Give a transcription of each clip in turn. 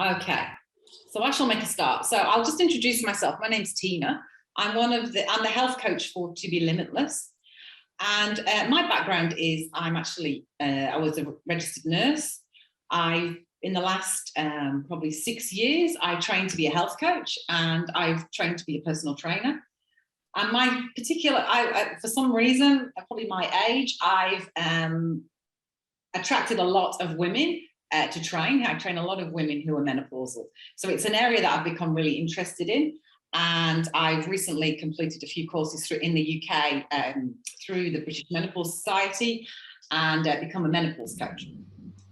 Okay, so I shall make a start. So I'll just introduce myself. My name's Tina. I'm the health coach for To Be Limitless. And my background is I was a registered nurse. In the last probably 6 years, I trained to be a health coach, and I've trained to be a personal trainer. And my particular, for some reason, probably my age, I've attracted a lot of women to train. I train a lot of women who are menopausal. So it's an area that I've become really interested in. And I've recently completed a few courses in the UK through the British Menopause Society and become a menopause coach.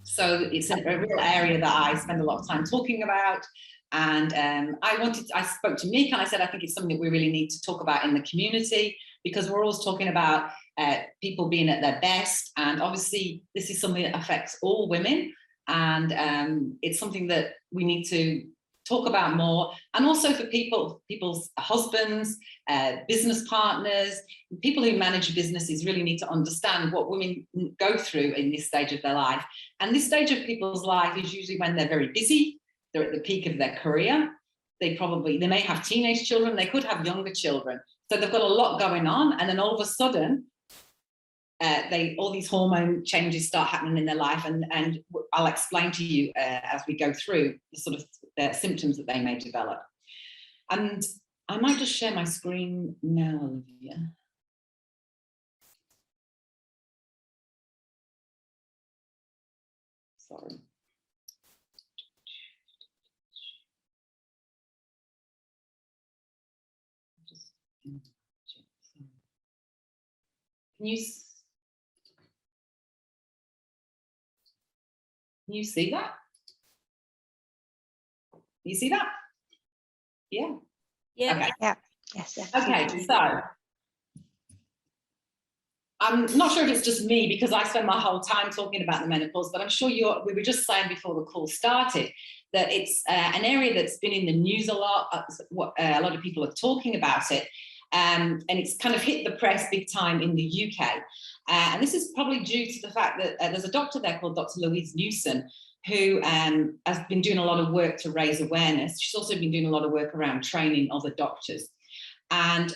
So it's a real area that I spend a lot of time talking about. And I spoke to Mick and I said, I think it's something that we really need to talk about in the community, because we're always talking about people being at their best. And obviously this is something that affects all women. And it's something that we need to talk about more, and also for people's husbands, business partners, people who manage businesses really need to understand what women go through in this stage of their life. And this stage of people's life is usually when they're very busy, they're at the peak of their career, they may have teenage children, they could have younger children, so they've got a lot going on, and then all of a sudden all these hormone changes start happening in their life, and I'll explain to you as we go through the sort of symptoms that they may develop. And I might just share my screen now, Olivia. Sorry. Can you see that? You see that? Yeah. Yeah. Okay. Yeah. Yes. Yes. Okay. So I'm not sure if it's just me, because I spend my whole time talking about the menopause, but I'm sure we were just saying before the call started that it's an area that's been in the news a lot. A lot of people are talking about it. And it's kind of hit the press big time in the UK. And this is probably due to the fact that there's a doctor there called Dr. Louise Newson, who has been doing a lot of work to raise awareness. She's also been doing a lot of work around training other doctors. And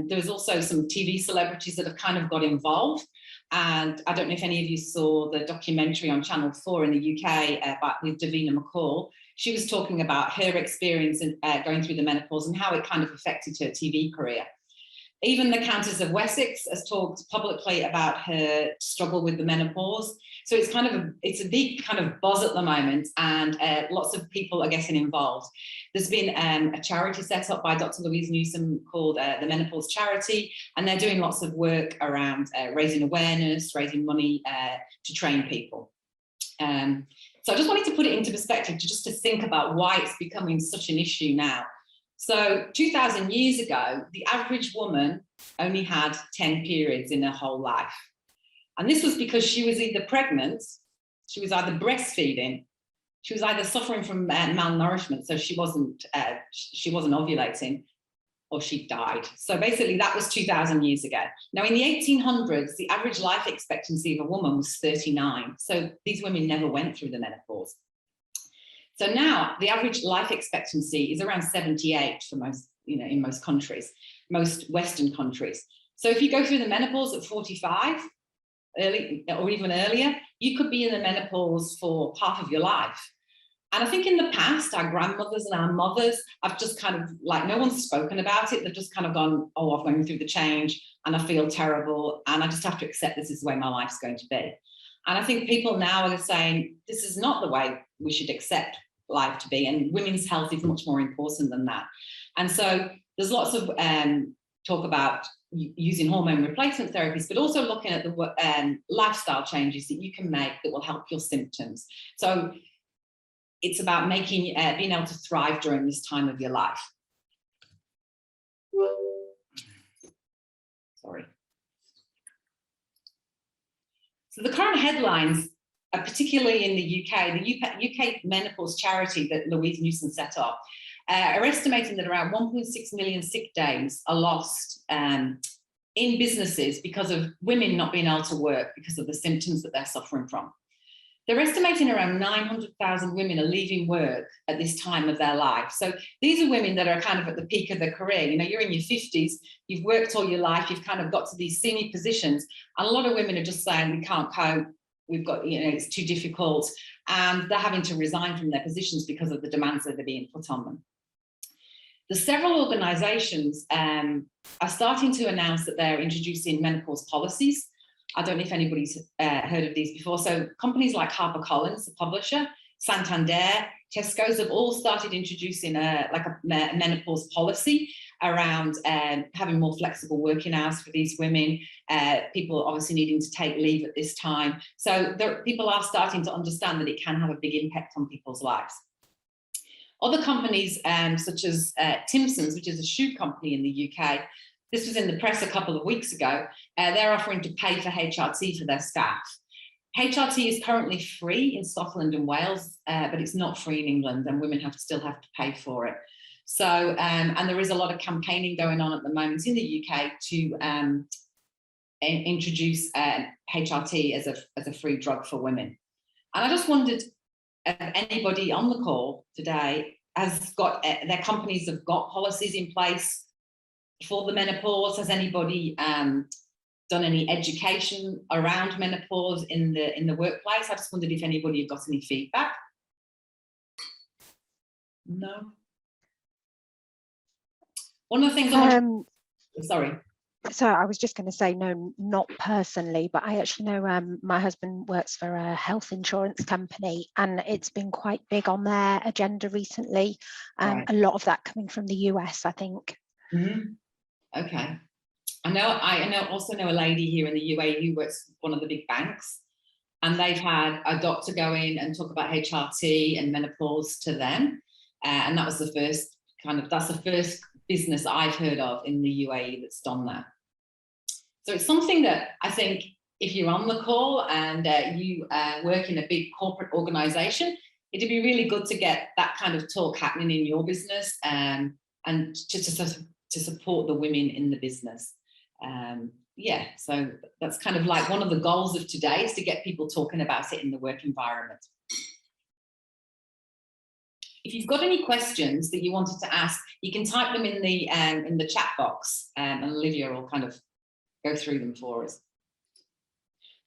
there was also some TV celebrities that have kind of got involved. And I don't know if any of you saw the documentary on Channel 4 in the UK with Davina McCall. She was talking about her experience in, going through the menopause and how it kind of affected her TV career. Even the Countess of Wessex has talked publicly about her struggle with the menopause. So it's a big kind of buzz at the moment, and lots of people are getting involved. There's been a charity set up by Dr. Louise Newson called the Menopause Charity, and they're doing lots of work around raising awareness, raising money to train people. So I just wanted to put it into perspective, just to think about why it's becoming such an issue now. So 2,000 years ago, the average woman only had 10 periods in her whole life. And this was because she was either pregnant, she was either breastfeeding, she was either suffering from malnourishment, so she wasn't ovulating, or she died. So basically that was 2,000 years ago. Now in the 1800s, the average life expectancy of a woman was 39. So these women never went through the menopause. So now the average life expectancy is around 78 for most, in most countries, most Western countries. So if you go through the menopause at 45, early or even earlier, you could be in the menopause for half of your life. And I think in the past, our grandmothers and our mothers have just kind of like, no one's spoken about it. They've just kind of gone, oh, I've gone through the change and I feel terrible, and I just have to accept this is the way my life's going to be. And I think people now are saying, this is not the way we should accept life to be, and women's health is much more important than that. And so there's lots of talk about using hormone replacement therapies, but also looking at the lifestyle changes that you can make that will help your symptoms. So it's about being able to thrive during this time of your life. Sorry. So the current headlines, particularly in the UK Menopause Charity that Louise Newson set up, are estimating that around 1.6 million sick days are lost in businesses because of women not being able to work because of the symptoms that they're suffering from. They're estimating around 900,000 women are leaving work at this time of their life. So these are women that are kind of at the peak of their career. You know, you're in your 50s, you've worked all your life, you've kind of got to these senior positions. And a lot of women are just saying, we can't cope, we've got, you know, it's too difficult. And they're having to resign from their positions because of the demands that are being put on them. The several organisations are starting to announce that they're introducing menopause policies. I don't know if anybody's heard of these before. So companies like HarperCollins, the publisher, Santander, Tesco's have all started introducing a menopause policy around having more flexible working hours for these women, people obviously needing to take leave at this time. So people are starting to understand that it can have a big impact on people's lives. Other companies such as Timson's, which is a shoe company in the UK, this was in the press a couple of weeks ago, they're offering to pay for HRT for their staff. HRT is currently free in Scotland and Wales, but it's not free in England, and women still have to pay for it. So, and there is a lot of campaigning going on at the moment in the UK to introduce HRT as a free drug for women. And I just wondered if anybody on the call today has got, their companies have got policies in place for the menopause. Has anybody done any education around menopause in the workplace? I just wondered if anybody had got any feedback. No. One of the things sorry. So I was just going to say, no, not personally, but I actually know my husband works for a health insurance company, and it's been quite big on their agenda recently. Right. A lot of that coming from the US, I think. Mm-hmm. Okay. I also know a lady here in the UAE who works for one of the big banks, and they've had a doctor go in and talk about HRT and menopause to them, and that was that's the first business I've heard of in the UAE that's done that. So it's something that I think if you're on the call and you work in a big corporate organisation, it'd be really good to get that kind of talk happening in your business, and to support the women in the business. Yeah, so that's kind of like one of the goals of today, is to get people talking about it in the work environment. If you've got any questions that you wanted to ask, you can type them in the chat box, and Olivia will kind of go through them for us.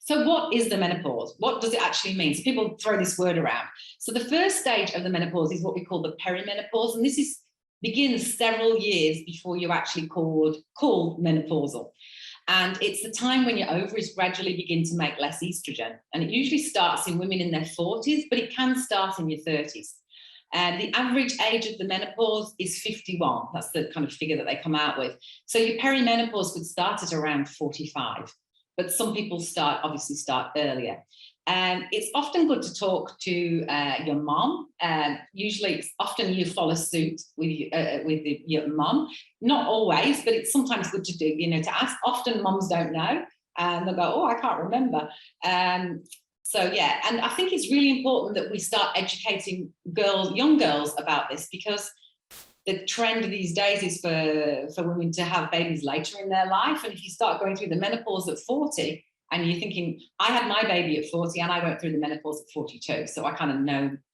So what is the menopause? What does it actually mean? So people throw this word around. So the first stage of the menopause is what we call the perimenopause, and this begins several years before you're actually called menopausal. And it's the time when your ovaries gradually begin to make less estrogen. And it usually starts in women in their 40s, but it can start in your 30s. And the average age of the menopause is 51. That's the kind of figure that they come out with. So your perimenopause would start at around 45, but some people obviously start earlier. It's often good to talk to your mom. Usually, often you follow suit with your mom. Not always, but it's sometimes good to do. To ask. Often moms don't know, and they'll go, "Oh, I can't remember." So yeah, and I think it's really important that we start educating young girls about this, because the trend these days is for women to have babies later in their life. And if you start going through the menopause at 40, and you're thinking, I had my baby at 40 and I went through the menopause at 42, so I kind of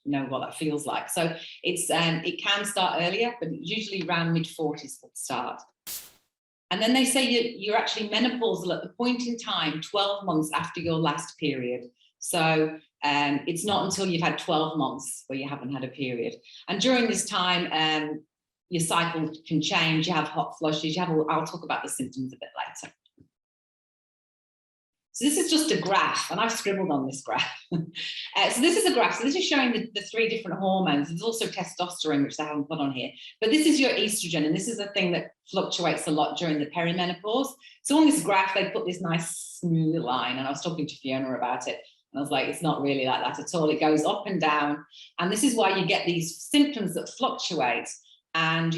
know what that feels like. So it can start earlier, but usually around mid-40s will start. And then they say you're actually menopausal at the point in time 12 months after your last period. So it's not until you've had 12 months where you haven't had a period. And during this time, your cycle can change. You have hot flushes. I'll talk about the symptoms a bit later. So this is just a graph, and I've scribbled on this graph. So this is a graph. So this is showing the three different hormones. There's also testosterone, which I haven't put on here. But this is your estrogen, and this is a thing that fluctuates a lot during the perimenopause. So on this graph, they put this nice smooth line, and I was talking to Fiona about it. And I was like, it's not really like that at all. It goes up and down. And this is why you get these symptoms that fluctuate. And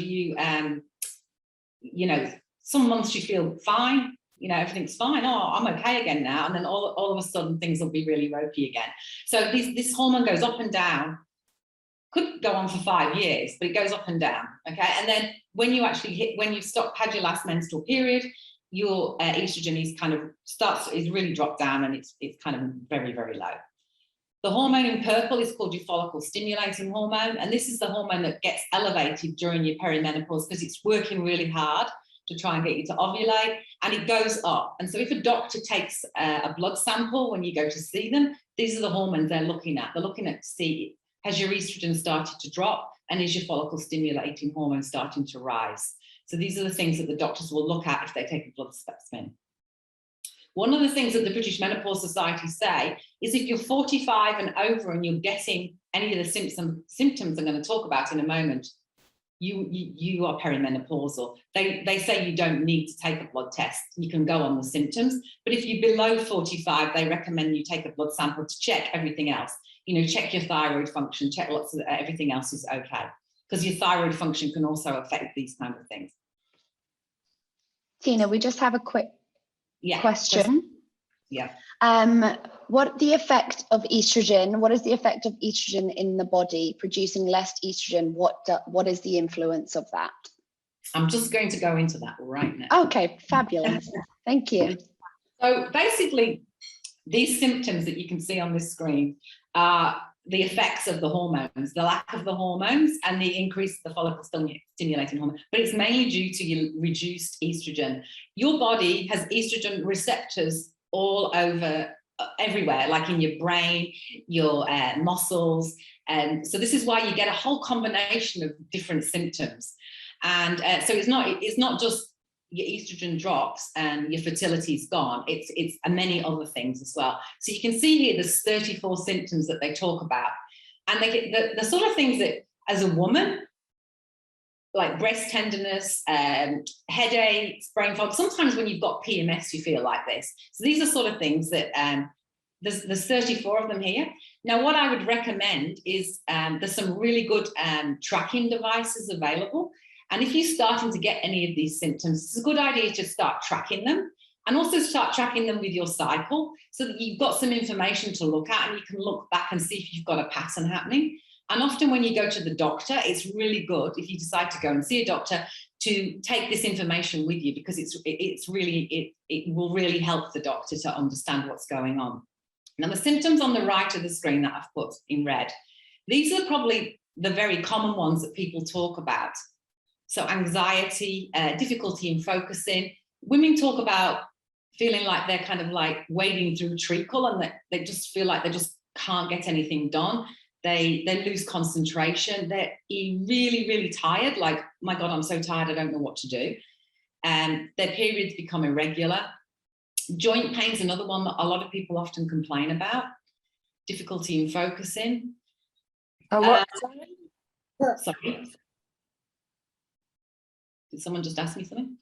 some months you feel fine, everything's fine. Oh, I'm okay again now. And then all of a sudden things will be really ropey again. So this hormone goes up and down, could go on for 5 years, but it goes up and down. Okay. And then when you actually had your last menstrual period, your estrogen is really dropped down, and it's kind of very, very low. The hormone in purple is called your follicle stimulating hormone. And this is the hormone that gets elevated during your perimenopause because it's working really hard to try and get you to ovulate, and it goes up. And so if a doctor takes a blood sample when you go to see them, these are the hormones they're looking at. They're looking at to see, has your estrogen started to drop, and is your follicle stimulating hormone starting to rise? So these are the things that the doctors will look at if they take a blood specimen. One of the things that the British Menopause Society say is if you're 45 and over and you're getting any of the symptoms I'm going to talk about in a moment, you are perimenopausal. They say you don't need to take a blood test. You can go on the symptoms. But if you're below 45, they recommend you take a blood sample to check everything else. You know, check your thyroid function, check lots of everything else is okay. Because your thyroid function can also affect these kind of things. Tina, we just have a quick question. Yeah. What the effect of estrogen? What is the effect of estrogen in the body producing less estrogen? What is the influence of that? I'm just going to go into that right now. Okay, fabulous. Thank you. So basically, these symptoms that you can see on this screen are the effects of the hormones, the lack of the hormones and the increase of the follicle stimulating hormone, but it's mainly due to your reduced estrogen. Your body has estrogen receptors all over, everywhere, like in your brain, your muscles. And so this is why you get a whole combination of different symptoms. And so it's not just your estrogen drops and your fertility is gone. It's many other things as well. So you can see here there's 34 symptoms that they talk about. And they get the sort of things that as a woman, like breast tenderness, headaches, brain fog. Sometimes when you've got PMS, you feel like this. So these are sort of things that there's 34 of them here. Now, what I would recommend is there's some really good tracking devices available. And if you're starting to get any of these symptoms, it's a good idea to start tracking them, and also start tracking them with your cycle so that you've got some information to look at and you can look back and see if you've got a pattern happening. And often when you go to the doctor, it's really good if you decide to go and see a doctor to take this information with you, because it will really help the doctor to understand what's going on. Now, the symptoms on the right of the screen that I've put in red, these are probably the very common ones that people talk about. So anxiety, difficulty in focusing. Women talk about feeling like they're kind of like wading through treacle and that they just feel like they just can't get anything done. They lose concentration. They're really, really tired. Like, my God, I'm so tired, I don't know what to do. And their periods become irregular. Joint pain's another one that a lot of people often complain about. Difficulty in focusing. What? Sorry. Did someone just ask me something?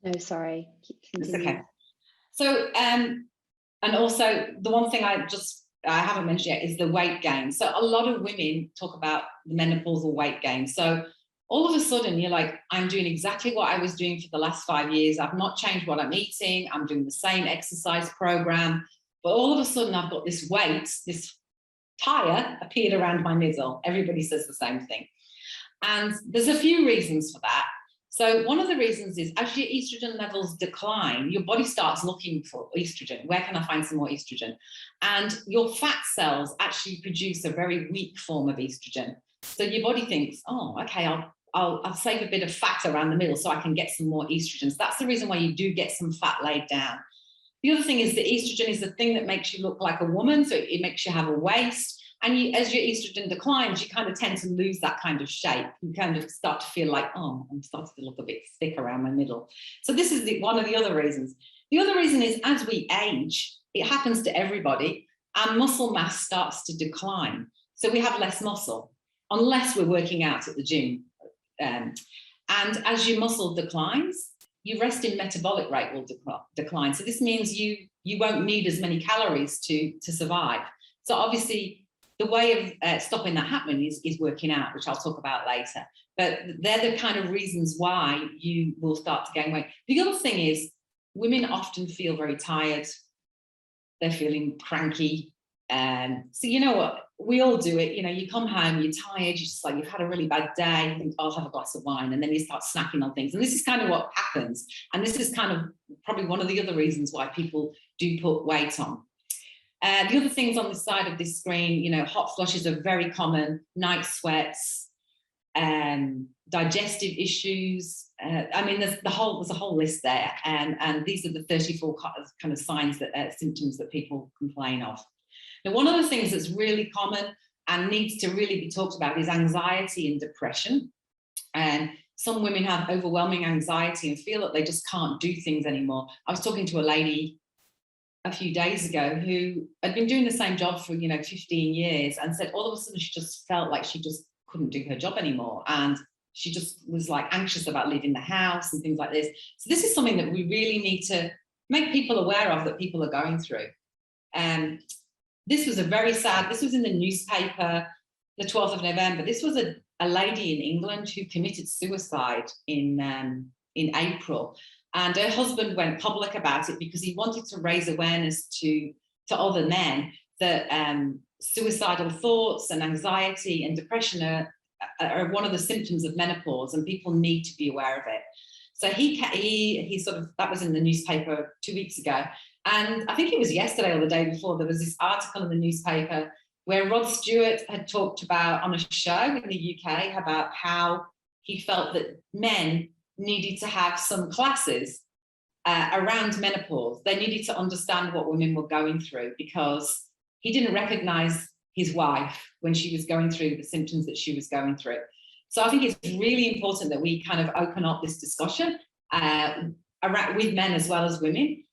No, sorry. It's okay. So, and also the one thing I haven't mentioned yet is the weight gain. So a lot of women talk about the menopausal weight gain. So all of a sudden you're like, I'm doing exactly what I was doing for the last 5 years. I've not changed what I'm eating. I'm doing the same exercise program, but all of a sudden I've got this weight, this tire appeared around my middle. Everybody says the same thing. And there's a few reasons for that. So one of the reasons is as your estrogen levels decline, your body starts looking for estrogen. Where can I find some more estrogen? And your fat cells actually produce a very weak form of estrogen. So your body thinks, oh, okay, I'll save a bit of fat around the middle so I can get some more estrogen. So that's the reason why you do get some fat laid down. The other thing is that estrogen is the thing that makes you look like a woman. So it makes you have a waist. And as your estrogen declines, you kind of tend to lose that kind of shape. You kind of start to feel like, oh, I'm starting to look a bit thick around my middle. So this is one of the other reasons. The other reason is as we age, it happens to everybody, our muscle mass starts to decline. So we have less muscle, unless we're working out at the gym. And as your muscle declines, your resting metabolic rate will decline. So this means you won't need as many calories to survive. So obviously, the way of stopping that happening is working out, which I'll talk about later. But they're the kind of reasons why you will start to gain weight. The other thing is women often feel very tired. They're feeling cranky. So you know what? We all do it. You know, you come home, you're tired, you're just like, you've had a really bad day. You think, I'll have a glass of wine. And then you start snacking on things. And this is kind of what happens. And this is kind of probably one of the other reasons why people do put weight on. The other things on the side of this screen, you know, hot flushes are very common, night sweats, digestive issues. I mean, there's a whole list there, and these are the 34 kind of signs that symptoms that people complain of. Now, one of the things that's really common and needs to really be talked about is anxiety and depression. And some women have overwhelming anxiety and feel that they just can't do things anymore. I was talking to a lady a few days ago who had been doing the same job for, you know, 15 years and said all of a sudden she just felt like she just couldn't do her job anymore, and she just was like anxious about leaving the house and things like this. So this is something that we really need to make people aware of, that people are going through. This was a very sad, this was in the newspaper the 12th of November. This was a lady in England who committed suicide in April. And her husband went public about it because he wanted to raise awareness to other men that suicidal thoughts and anxiety and depression are one of the symptoms of menopause, and people need to be aware of it. So he sort of, that was in the newspaper 2 weeks ago. And I think it was yesterday or the day before, there was this article in the newspaper where Rod Stewart had talked about on a show in the UK about how he felt that men needed to have some classes around menopause. They needed to understand what women were going through, because he didn't recognize his wife when she was going through the symptoms that she was going through. So I think it's really important that we kind of open up this discussion around, with men as well as women.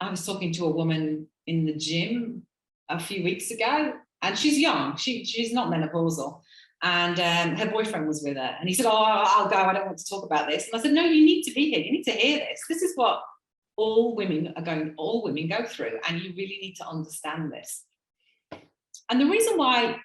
I was talking to a woman in the gym a few weeks ago, and she's young, she's not menopausal. And her boyfriend was with her, and he said, "Oh, I'll go. I don't want to talk about this." And I said, "No, you need to be here. You need to hear this. This is what all women go through, and you really need to understand this." And the reason why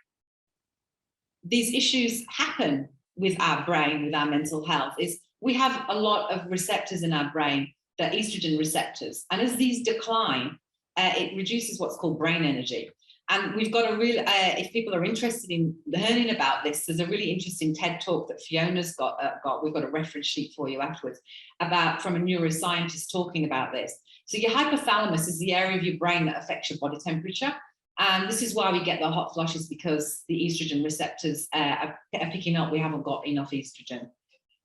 these issues happen with our brain, with our mental health, is we have a lot of receptors in our brain, the estrogen receptors, and as these decline, it reduces what's called brain energy. And we've got a real, if people are interested in learning about this, there's a really interesting TED talk that Fiona's got. We've got a reference sheet for you afterwards, from a neuroscientist talking about this. So your hypothalamus is the area of your brain that affects your body temperature. And this is why we get the hot flushes, because the estrogen receptors are picking up we haven't got enough estrogen.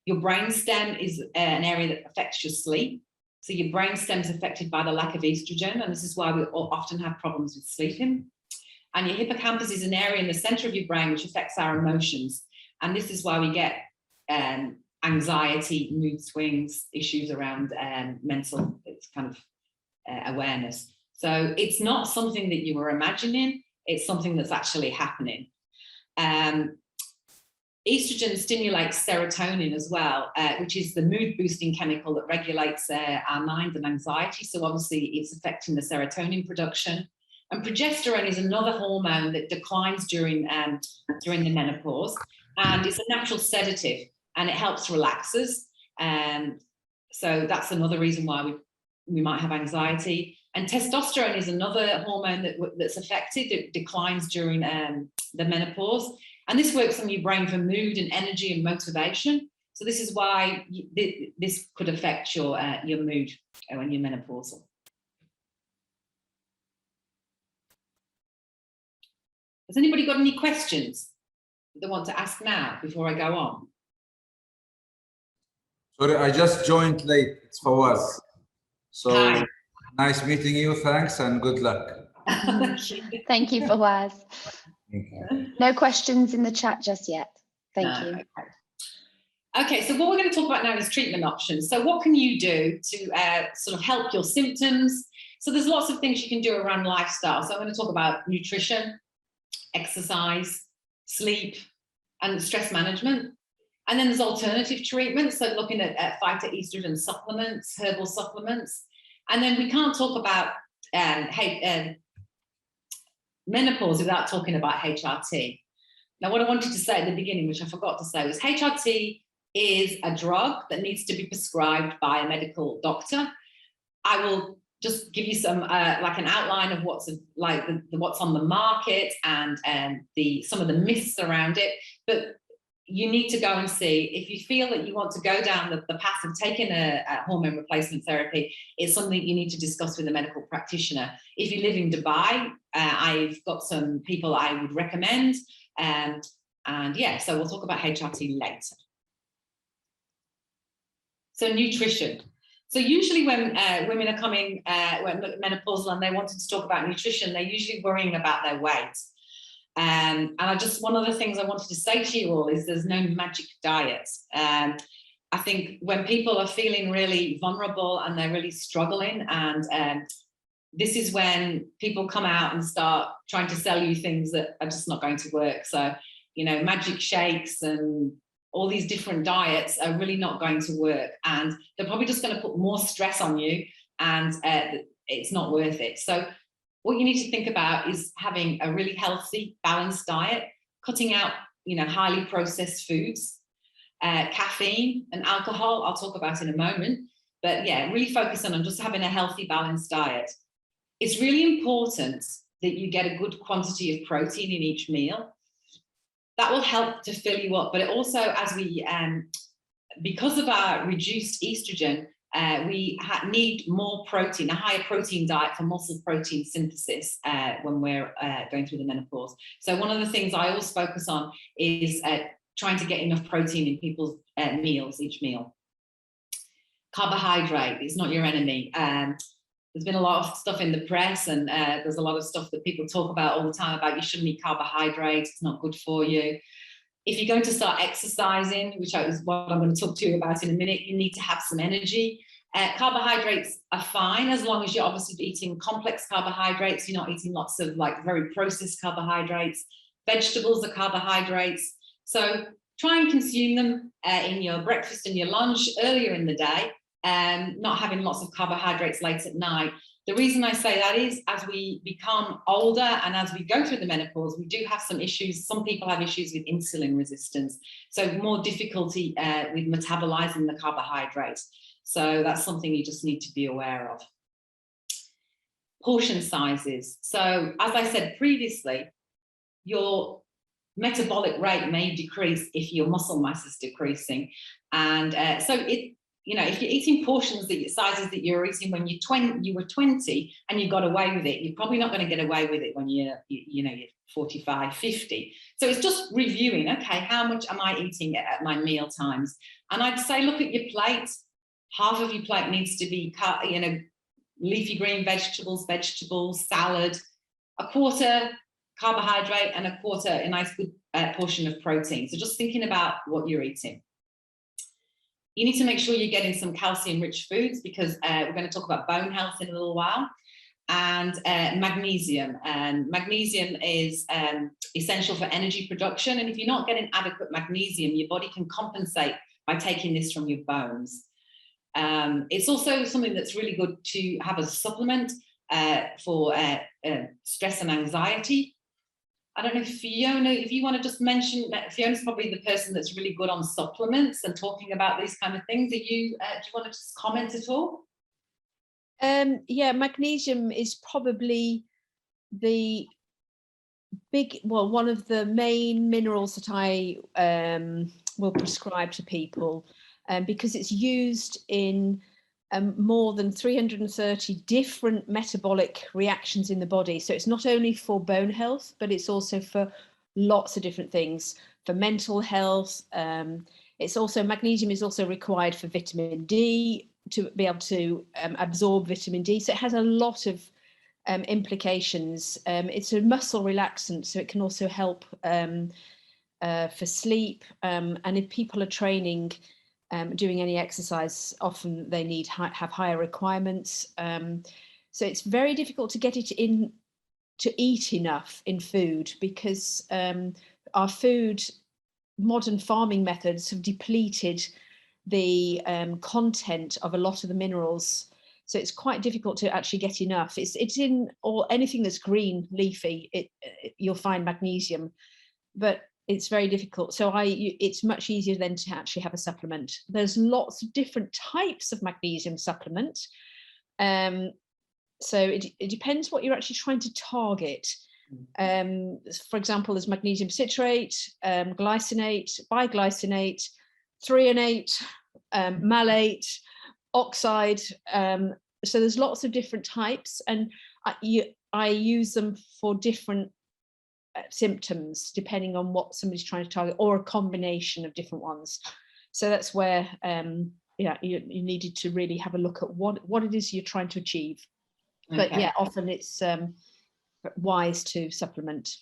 Your brainstem is an area that affects your sleep. So your brainstem is affected by the lack of estrogen, and this is why we often have problems with sleeping. And your hippocampus is an area in the center of your brain which affects our emotions. And this is why we get anxiety, mood swings, issues around mental kind of awareness. So it's not something that you were imagining, it's something that's actually happening. Estrogen stimulates serotonin as well, which is the mood boosting chemical that regulates our mind and anxiety. So obviously it's affecting the serotonin production. And progesterone is another hormone that declines during the menopause, and it's a natural sedative, and it helps relax us. So that's another reason why we might have anxiety. And testosterone is another hormone that's affected. It declines during the menopause, and this works on your brain for mood and energy and motivation. So this is why this could affect your mood when you're menopausal. Has anybody got any questions that they want to ask now before I go on? Sorry, I just joined late. It's Fawaz. So Hi. Nice meeting you. Thanks and good luck. Thank you, Fawaz. No questions in the chat just yet. Thank you. Okay, so what we're going to talk about now is treatment options. So what can you do to sort of help your symptoms? So there's lots of things you can do around lifestyle. So I'm going to talk about nutrition, exercise, sleep, and stress management. And then there's alternative treatments, so looking at phytoestrogen supplements, herbal supplements. And then we can't talk about menopause without talking about HRT. Now, what I wanted to say at the beginning, which I forgot to say, was HRT is a drug that needs to be prescribed by a medical doctor. I will just give you some like an outline of what's on the market and some of the myths around it. But you need to go and see. If you feel that you want to go down the path of taking a hormone replacement therapy, it's something you need to discuss with a medical practitioner. If you live in Dubai, I've got some people I would recommend. And yeah, so we'll talk about HRT later. So nutrition. So usually when women are coming when menopausal and they wanted to talk about nutrition, they're usually worrying about their weight. And one of the things I wanted to say to you all is there's no magic diet. I think when people are feeling really vulnerable and they're really struggling, and this is when people come out and start trying to sell you things that are just not going to work. So, you know, magic shakes and all these different diets are really not going to work, and they're probably just going to put more stress on you, and it's not worth it. So what you need to think about is having a really healthy, balanced diet, cutting out, you know, highly processed foods, caffeine and alcohol, I'll talk about in a moment. But yeah, really focusing on just having a healthy, balanced diet. It's really important that you get a good quantity of protein in each meal. That will help to fill you up. But it also, as we, because of our reduced estrogen, we need more protein, a higher protein diet for muscle protein synthesis when we're going through the menopause. So one of the things I always focus on is trying to get enough protein in people's meals, each meal. Carbohydrate is not your enemy. There's been a lot of stuff in the press, and there's a lot of stuff that people talk about all the time about you shouldn't eat carbohydrates, it's not good for you. If you're going to start exercising, which is what I'm going to talk to you about in a minute, you need to have some energy. Carbohydrates are fine as long as you're obviously eating complex carbohydrates. You're not eating lots of like very processed carbohydrates. Vegetables are carbohydrates. So try and consume them in your breakfast and your lunch earlier in the day, not having lots of carbohydrates late at night. The reason I say that is as we become older and as we go through the menopause, we do have some issues. Some people have issues with insulin resistance, so more difficulty with metabolizing the carbohydrates. So that's something you just need to be aware of. Portion sizes. So as I said previously, your metabolic rate may decrease if your muscle mass is decreasing. And you know, if you're eating portions sizes that you're eating when you were 20 and you got away with it, you're probably not going to get away with it when you're 45, 50. So it's just reviewing, okay, how much am I eating at my meal times? And I'd say, look at your plate. Half of your plate needs to be, you know, leafy green vegetables, salad, a quarter carbohydrate, and a quarter a nice good portion of protein. So just thinking about what you're eating. You need to make sure you're getting some calcium-rich foods, because we're going to talk about bone health in a little while, and magnesium. And magnesium is essential for energy production. And if you're not getting adequate magnesium, your body can compensate by taking this from your bones. It's also something that's really good to have as a supplement for stress and anxiety. I don't know if Fiona, if you want to just mention that. Fiona's probably the person that's really good on supplements and talking about these kind of things. Do you want to just comment at all? Yeah, magnesium is probably the one of the main minerals that I will prescribe to people, because it's used in more than 330 different metabolic reactions in the body. So it's not only for bone health, but it's also for lots of different things, for mental health. It's also, magnesium is also required for vitamin D, to be able to absorb vitamin D. So it has a lot of implications. It's a muscle relaxant, so it can also help for sleep. And if people are training, doing any exercise, often they need have higher requirements. So it's very difficult to get it in, to eat enough in food, because our food, modern farming methods have depleted the content of a lot of the minerals. So it's quite difficult to actually get enough. It's in anything that's green, leafy, you'll find magnesium, but it's very difficult. So it's much easier then to actually have a supplement. There's lots of different types of magnesium supplement. So it depends what you're actually trying to target. For example, there's magnesium citrate, glycinate, biglycinate, threonate, malate, oxide. So there's lots of different types, and I use them for different symptoms depending on what somebody's trying to target, or a combination of different ones. So that's where yeah, you needed to really have a look at what it is you're trying to achieve. Okay. But yeah, often it's wise to supplement.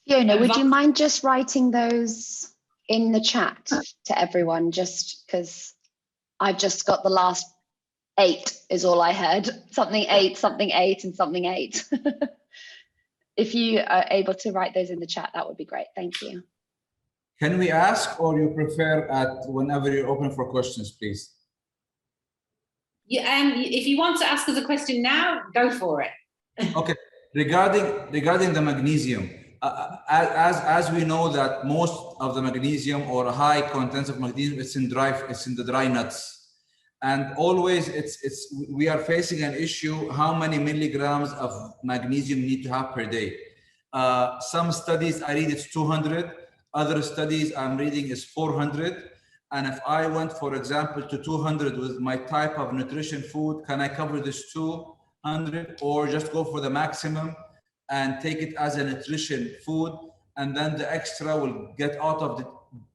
Fiona, would you mind just writing those in the chat to everyone, just because I've just got the last 8 is all I heard. Something 8, something 8, and something 8. If you are able to write those in the chat, that would be great. Thank you. Can we ask, or you prefer at whenever you're open for questions, please? Yeah, if you want to ask us a question now, go for it. Okay. Regarding the magnesium, as we know that most of the magnesium, or high contents of magnesium, it's in the dry nuts. And always we are facing an issue, how many milligrams of magnesium you need to have per day. Some studies I read it's 200, other studies I'm reading is 400. And if I went, for example, to 200 with my type of nutrition food, can I cover this 200, or just go for the maximum and take it as a nutrition food, and then the extra will get out of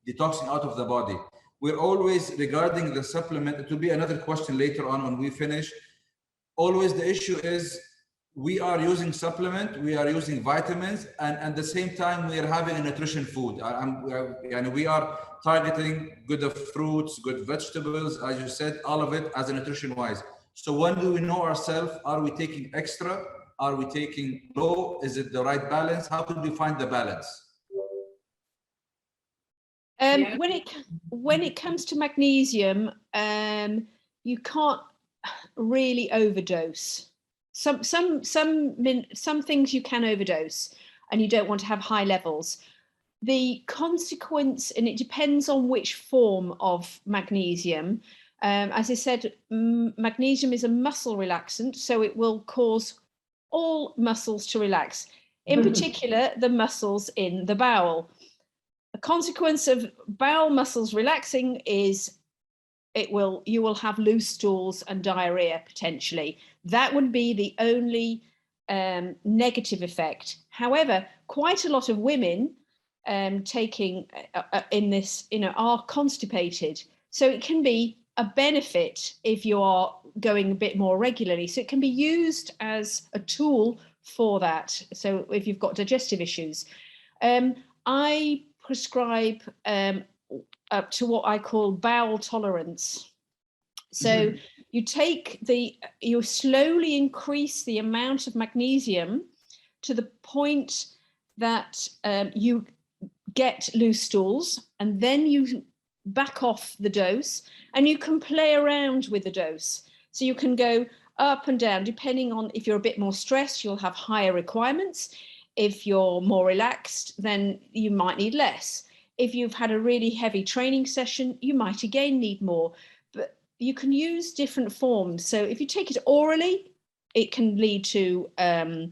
the toxin out of the body? We're always, regarding the supplement, it will be another question later on when we finish. Always the issue is we are using supplement, we are using vitamins, and at the same time we are having a nutrition food. And we are targeting good fruits, good vegetables, as you said, all of it as a nutrition wise. So when do we know ourselves? Are we taking extra? Are we taking low? Is it the right balance? How could we find the balance? When it comes to magnesium, you can't really overdose. Some things you can overdose, and you don't want to have high levels. The consequence, and it depends on which form of magnesium. As I said, magnesium is a muscle relaxant, so it will cause all muscles to relax, in particular the muscles in the bowel. A consequence of bowel muscles relaxing is you will have loose stools and diarrhea potentially. That would be the only negative effect. However, quite a lot of women taking in this, are constipated. So it can be a benefit if you are going a bit more regularly. So it can be used as a tool for that. So if you've got digestive issues, I prescribe up to what I call bowel tolerance. So you slowly increase the amount of magnesium to the point that you get loose stools, and then you back off the dose, and you can play around with the dose. So you can go up and down, depending on, if you're a bit more stressed, you'll have higher requirements. If you're more relaxed, then you might need less. If you've had a really heavy training session, you might again need more. But you can use different forms. So if you take it orally, it can lead to have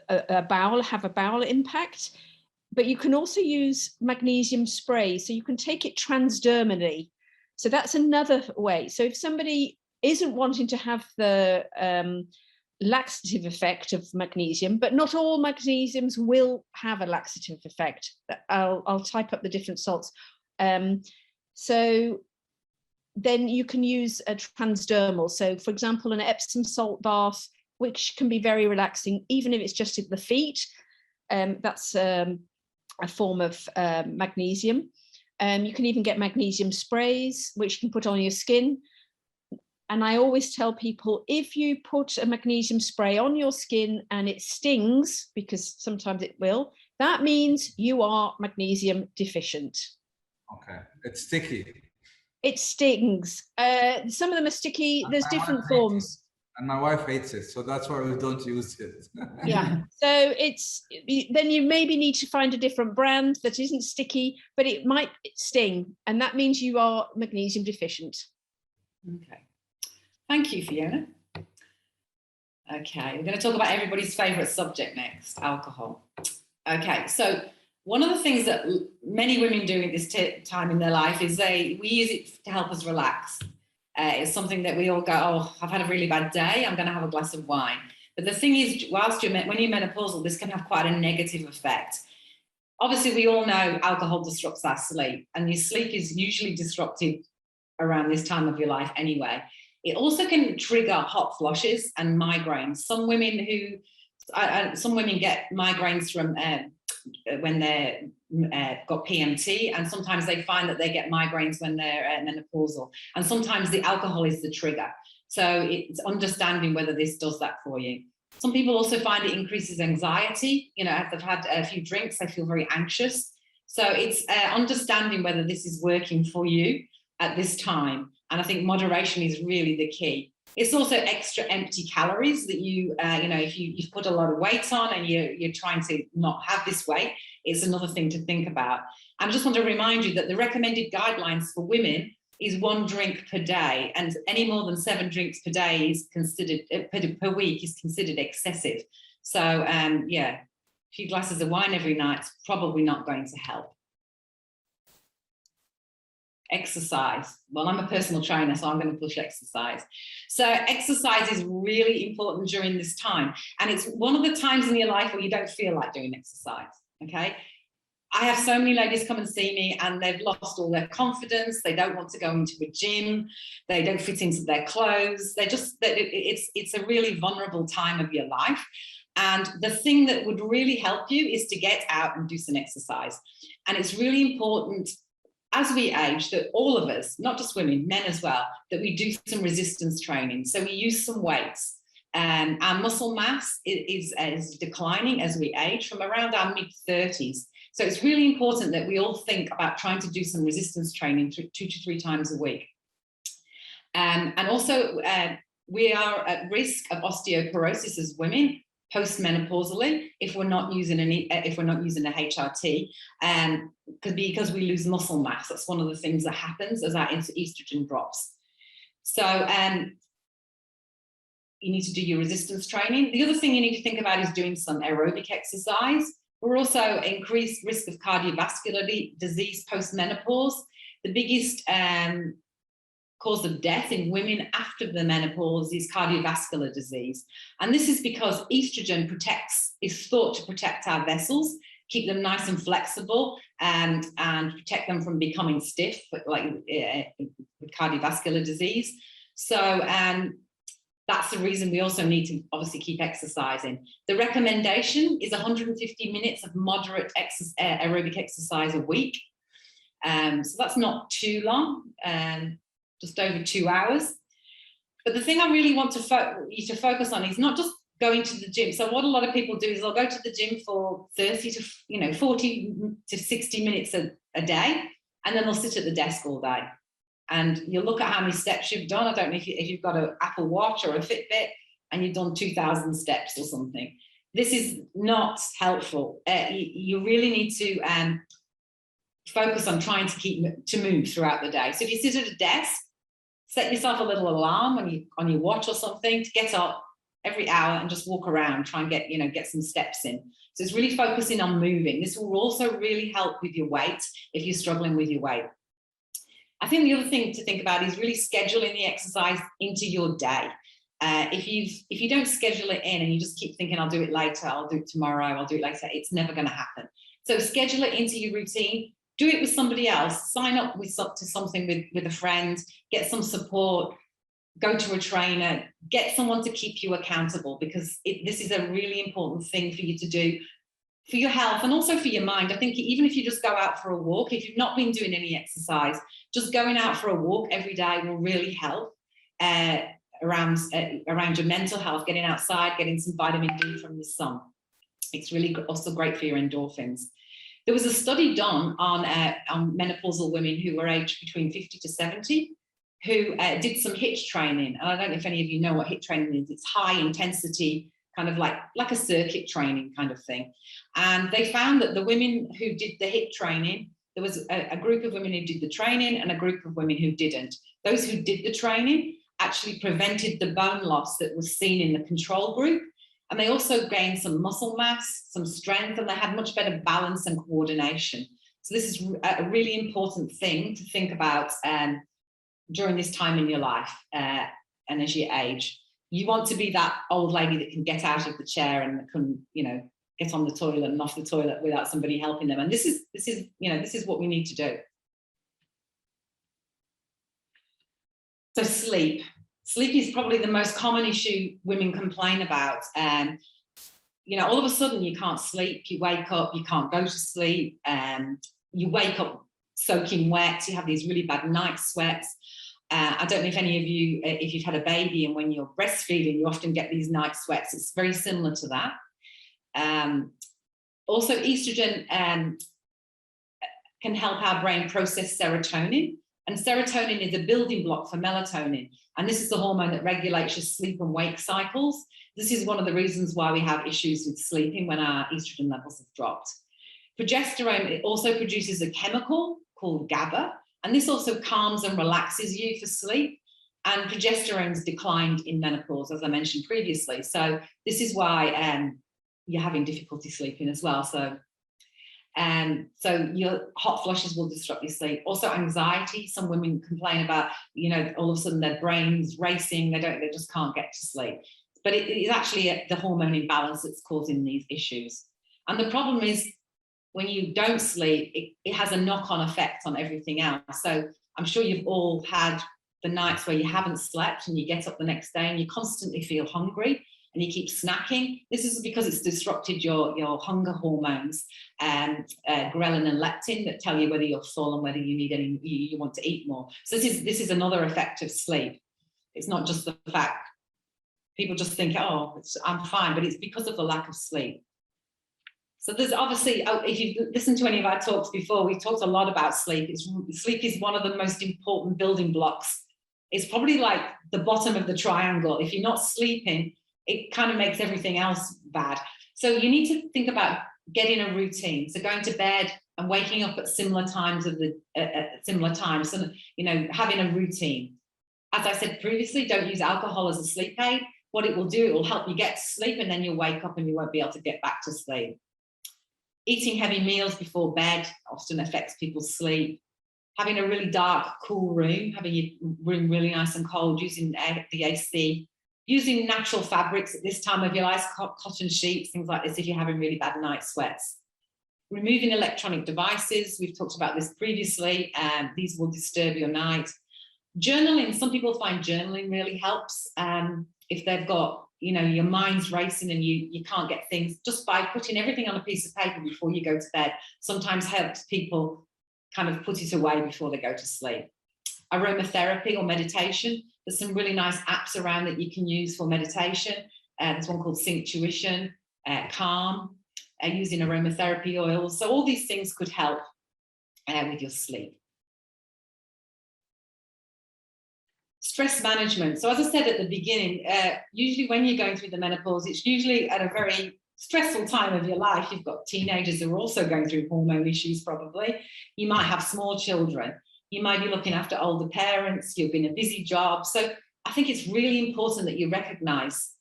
a bowel impact. But you can also use magnesium spray. So you can take it transdermally. So that's another way. So if somebody isn't wanting to have the laxative effect of magnesium, but not all magnesiums will have a laxative effect. I'll type up the different salts. So then you can use a transdermal. So for example, an Epsom salt bath, which can be very relaxing, even if it's just at the feet. That's a form of magnesium. You can even get magnesium sprays, which you can put on your skin. And I always tell people, if you put a magnesium spray on your skin and it stings, because sometimes it will, that means you are magnesium deficient. Okay, it's sticky. It stings. Some of them are sticky. There's different forms. And my wife hates it, so that's why we don't use it. Yeah, so then you maybe need to find a different brand that isn't sticky, but it might sting, and that means you are magnesium deficient. Okay. Thank you, Fiona. Okay, we're going to talk about everybody's favorite subject next, alcohol. Okay, so one of the things that many women do at this time in their life is we use it to help us relax. It's something that we all go, oh, I've had a really bad day, I'm going to have a glass of wine. But the thing is, when you're menopausal, this can have quite a negative effect. Obviously, we all know alcohol disrupts our sleep, and your sleep is usually disrupted around this time of your life anyway. It also can trigger hot flushes and migraines. Some women get migraines from when they're got PMT, and sometimes they find that they get migraines when they're menopausal, and sometimes the alcohol is the trigger. So it's understanding whether this does that for you. Some people also find it increases anxiety. You know, if they've had a few drinks, they feel very anxious. So it's understanding whether this is working for you at this time. And I think moderation is really the key. It's also extra empty calories that you know, if you've put a lot of weight on and you're trying to not have this weight, it's another thing to think about. And I just want to remind you that the recommended guidelines for women is 1 drink per day, and any more than 7 drinks per day is considered per week is considered excessive. So yeah, a few glasses of wine every night's probably not going to help. Exercise. Well, I'm a personal trainer, so I'm going to push exercise. So exercise is really important during this time. And it's one of the times in your life where you don't feel like doing exercise, okay? I have so many ladies come and see me and they've lost all their confidence. They don't want to go into a gym. They don't fit into their clothes. It's a really vulnerable time of your life. And the thing that would really help you is to get out and do some exercise. And it's really important as we age that all of us, not just women, men as well, that we do some resistance training. So we use some weights. Our muscle mass is declining as we age from around our mid-30s. So it's really important that we all think about trying to do some resistance training 2 to 3 times a week. And also, we are at risk of osteoporosis as women post-menopausally if we're not using a HRT, because we lose muscle mass. That's one of the things that happens as our estrogen drops. So you need to do your resistance training. The other thing you need to think about is doing some aerobic exercise. We're also increased risk of cardiovascular disease post-menopause. The biggest cause of death in women after the menopause is cardiovascular disease. And this is because estrogen is thought to protect our vessels, keep them nice and flexible, and protect them from becoming stiff, like with cardiovascular disease. So that's the reason we also need to obviously keep exercising. The recommendation is 150 minutes of moderate aerobic exercise a week. So that's not too long, just over 2 hours. But the thing I really want you to focus on is not just going to the gym. So what a lot of people do is they'll go to the gym for 40 to 60 minutes a day, and then they'll sit at the desk all day. And you'll look at how many steps you've done. I don't know if you've got an Apple Watch or a Fitbit and you've done 2,000 steps or something. This is not helpful. You really need to focus on trying to move throughout the day. So if you sit at a desk, set yourself a little alarm on your watch or something to get up every hour and just walk around, try and get some steps in. So it's really focusing on moving. This will also really help with your weight if you're struggling with your weight. I think the other thing to think about is really scheduling the exercise into your day. If you don't schedule it in and you just keep thinking, I'll do it later, I'll do it tomorrow, I'll do it later, it's never going to happen. So schedule it into your routine. Do it with somebody else. Sign up to something with a friend. Get some support. Go to a trainer. Get someone to keep you accountable, because this is a really important thing for you to do for your health and also for your mind. I think even if you just go out for a walk, if you've not been doing any exercise, just going out for a walk every day will really help around your mental health, getting outside, getting some vitamin D from the sun. It's really also great for your endorphins. There was a study done on menopausal women who were aged between 50 to 70 who did some HIIT training. And I don't know if any of you know what HIIT training is. It's high intensity, kind of like a circuit training kind of thing. And they found that the women who did the HIIT training, there was a group of women who did the training and a group of women who didn't. Those who did the training actually prevented the bone loss that was seen in the control group. And they also gained some muscle mass, some strength, and they had much better balance and coordination. So this is a really important thing to think about during this time in your life and as you age. You want to be that old lady that can get out of the chair and can, you know, get on the toilet and off the toilet without somebody helping them. And this is what we need to do. So sleep. Sleep is probably the most common issue women complain about. You know, all of a sudden you can't sleep, you wake up, you can't go to sleep, you wake up soaking wet, you have these really bad night sweats. I don't know if any of you, if you've had a baby and when you're breastfeeding, you often get these night sweats. It's very similar to that. Also, estrogen can help our brain process serotonin. And serotonin is a building block for melatonin. And this is the hormone that regulates your sleep and wake cycles. This is one of the reasons why we have issues with sleeping when our estrogen levels have dropped. Progesterone, it also produces a chemical called GABA. And this also calms and relaxes you for sleep. And progesterone's declined in menopause, as I mentioned previously. So this is why you're having difficulty sleeping as well. So your hot flushes will disrupt your sleep. Also anxiety. Some women complain about, you know, all of a sudden their brain's racing. They just can't get to sleep. But it is actually the hormone imbalance that's causing these issues. And the problem is when you don't sleep, it has a knock-on effect on everything else. So I'm sure you've all had the nights where you haven't slept and you get up the next day and you constantly feel hungry and you keep snacking. This is because it's disrupted your hunger hormones, ghrelin and leptin, that tell you whether you're full and whether you need you want to eat more. So this is another effect of sleep. It's not just the fact people just think, oh, I'm fine, but it's because of the lack of sleep. So there's obviously, if you've listened to any of our talks before, we've talked a lot about sleep. Sleep is one of the most important building blocks. It's probably like the bottom of the triangle. If you're not sleeping, it kind of makes everything else bad. So you need to think about getting a routine. So going to bed and waking up at similar times So, you know, having a routine. As I said previously, don't use alcohol as a sleep aid. What it will do, it will help you get to sleep and then you'll wake up and you won't be able to get back to sleep. Eating heavy meals before bed often affects people's sleep. Having a really dark, cool room, having your room really nice and cold, using the AC, using natural fabrics at this time of your life, cotton sheets, things like this if you're having really bad night sweats. Removing electronic devices, we've talked about this previously, these will disturb your night. Journaling, some people find journaling really helps if they've got, you know, your mind's racing and you can't get things, just by putting everything on a piece of paper before you go to bed sometimes helps people kind of put it away before they go to sleep. Aromatherapy or meditation, there's some really nice apps around that you can use for meditation. There's one called Synctuition, Calm, using aromatherapy oils. So all these things could help with your sleep. Stress management. So as I said at the beginning, usually when you're going through the menopause, it's usually at a very stressful time of your life. You've got teenagers who are also going through hormone issues probably. You might have small children. You might be looking after older parents. You've been a busy job. So I think it's really important that you recognize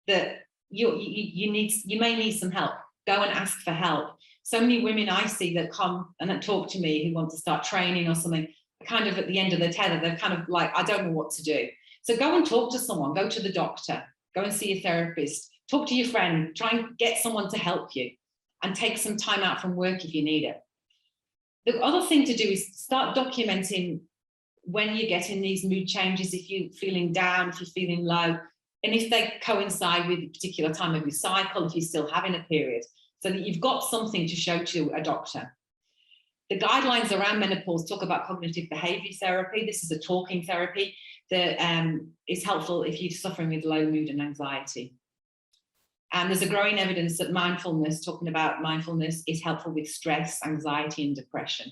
that you may need some help. Go and ask for help. So many women I see that come and that talk to me who want to start training or something, kind of at the end of the tether, they're kind of like, I don't know what to do. So go and talk to someone, go to the doctor, go and see a therapist, talk to your friend, try and get someone to help you and take some time out from work if you need it. The other thing to do is start documenting when you're getting these mood changes, if you're feeling down, if you're feeling low, and if they coincide with a particular time of your cycle, if you're still having a period, so that you've got something to show to a doctor. The guidelines around menopause talk about cognitive behavior therapy. This is a talking therapy that is helpful if you're suffering with low mood and anxiety. And there's a growing evidence that talking about mindfulness is helpful with stress, anxiety, and depression.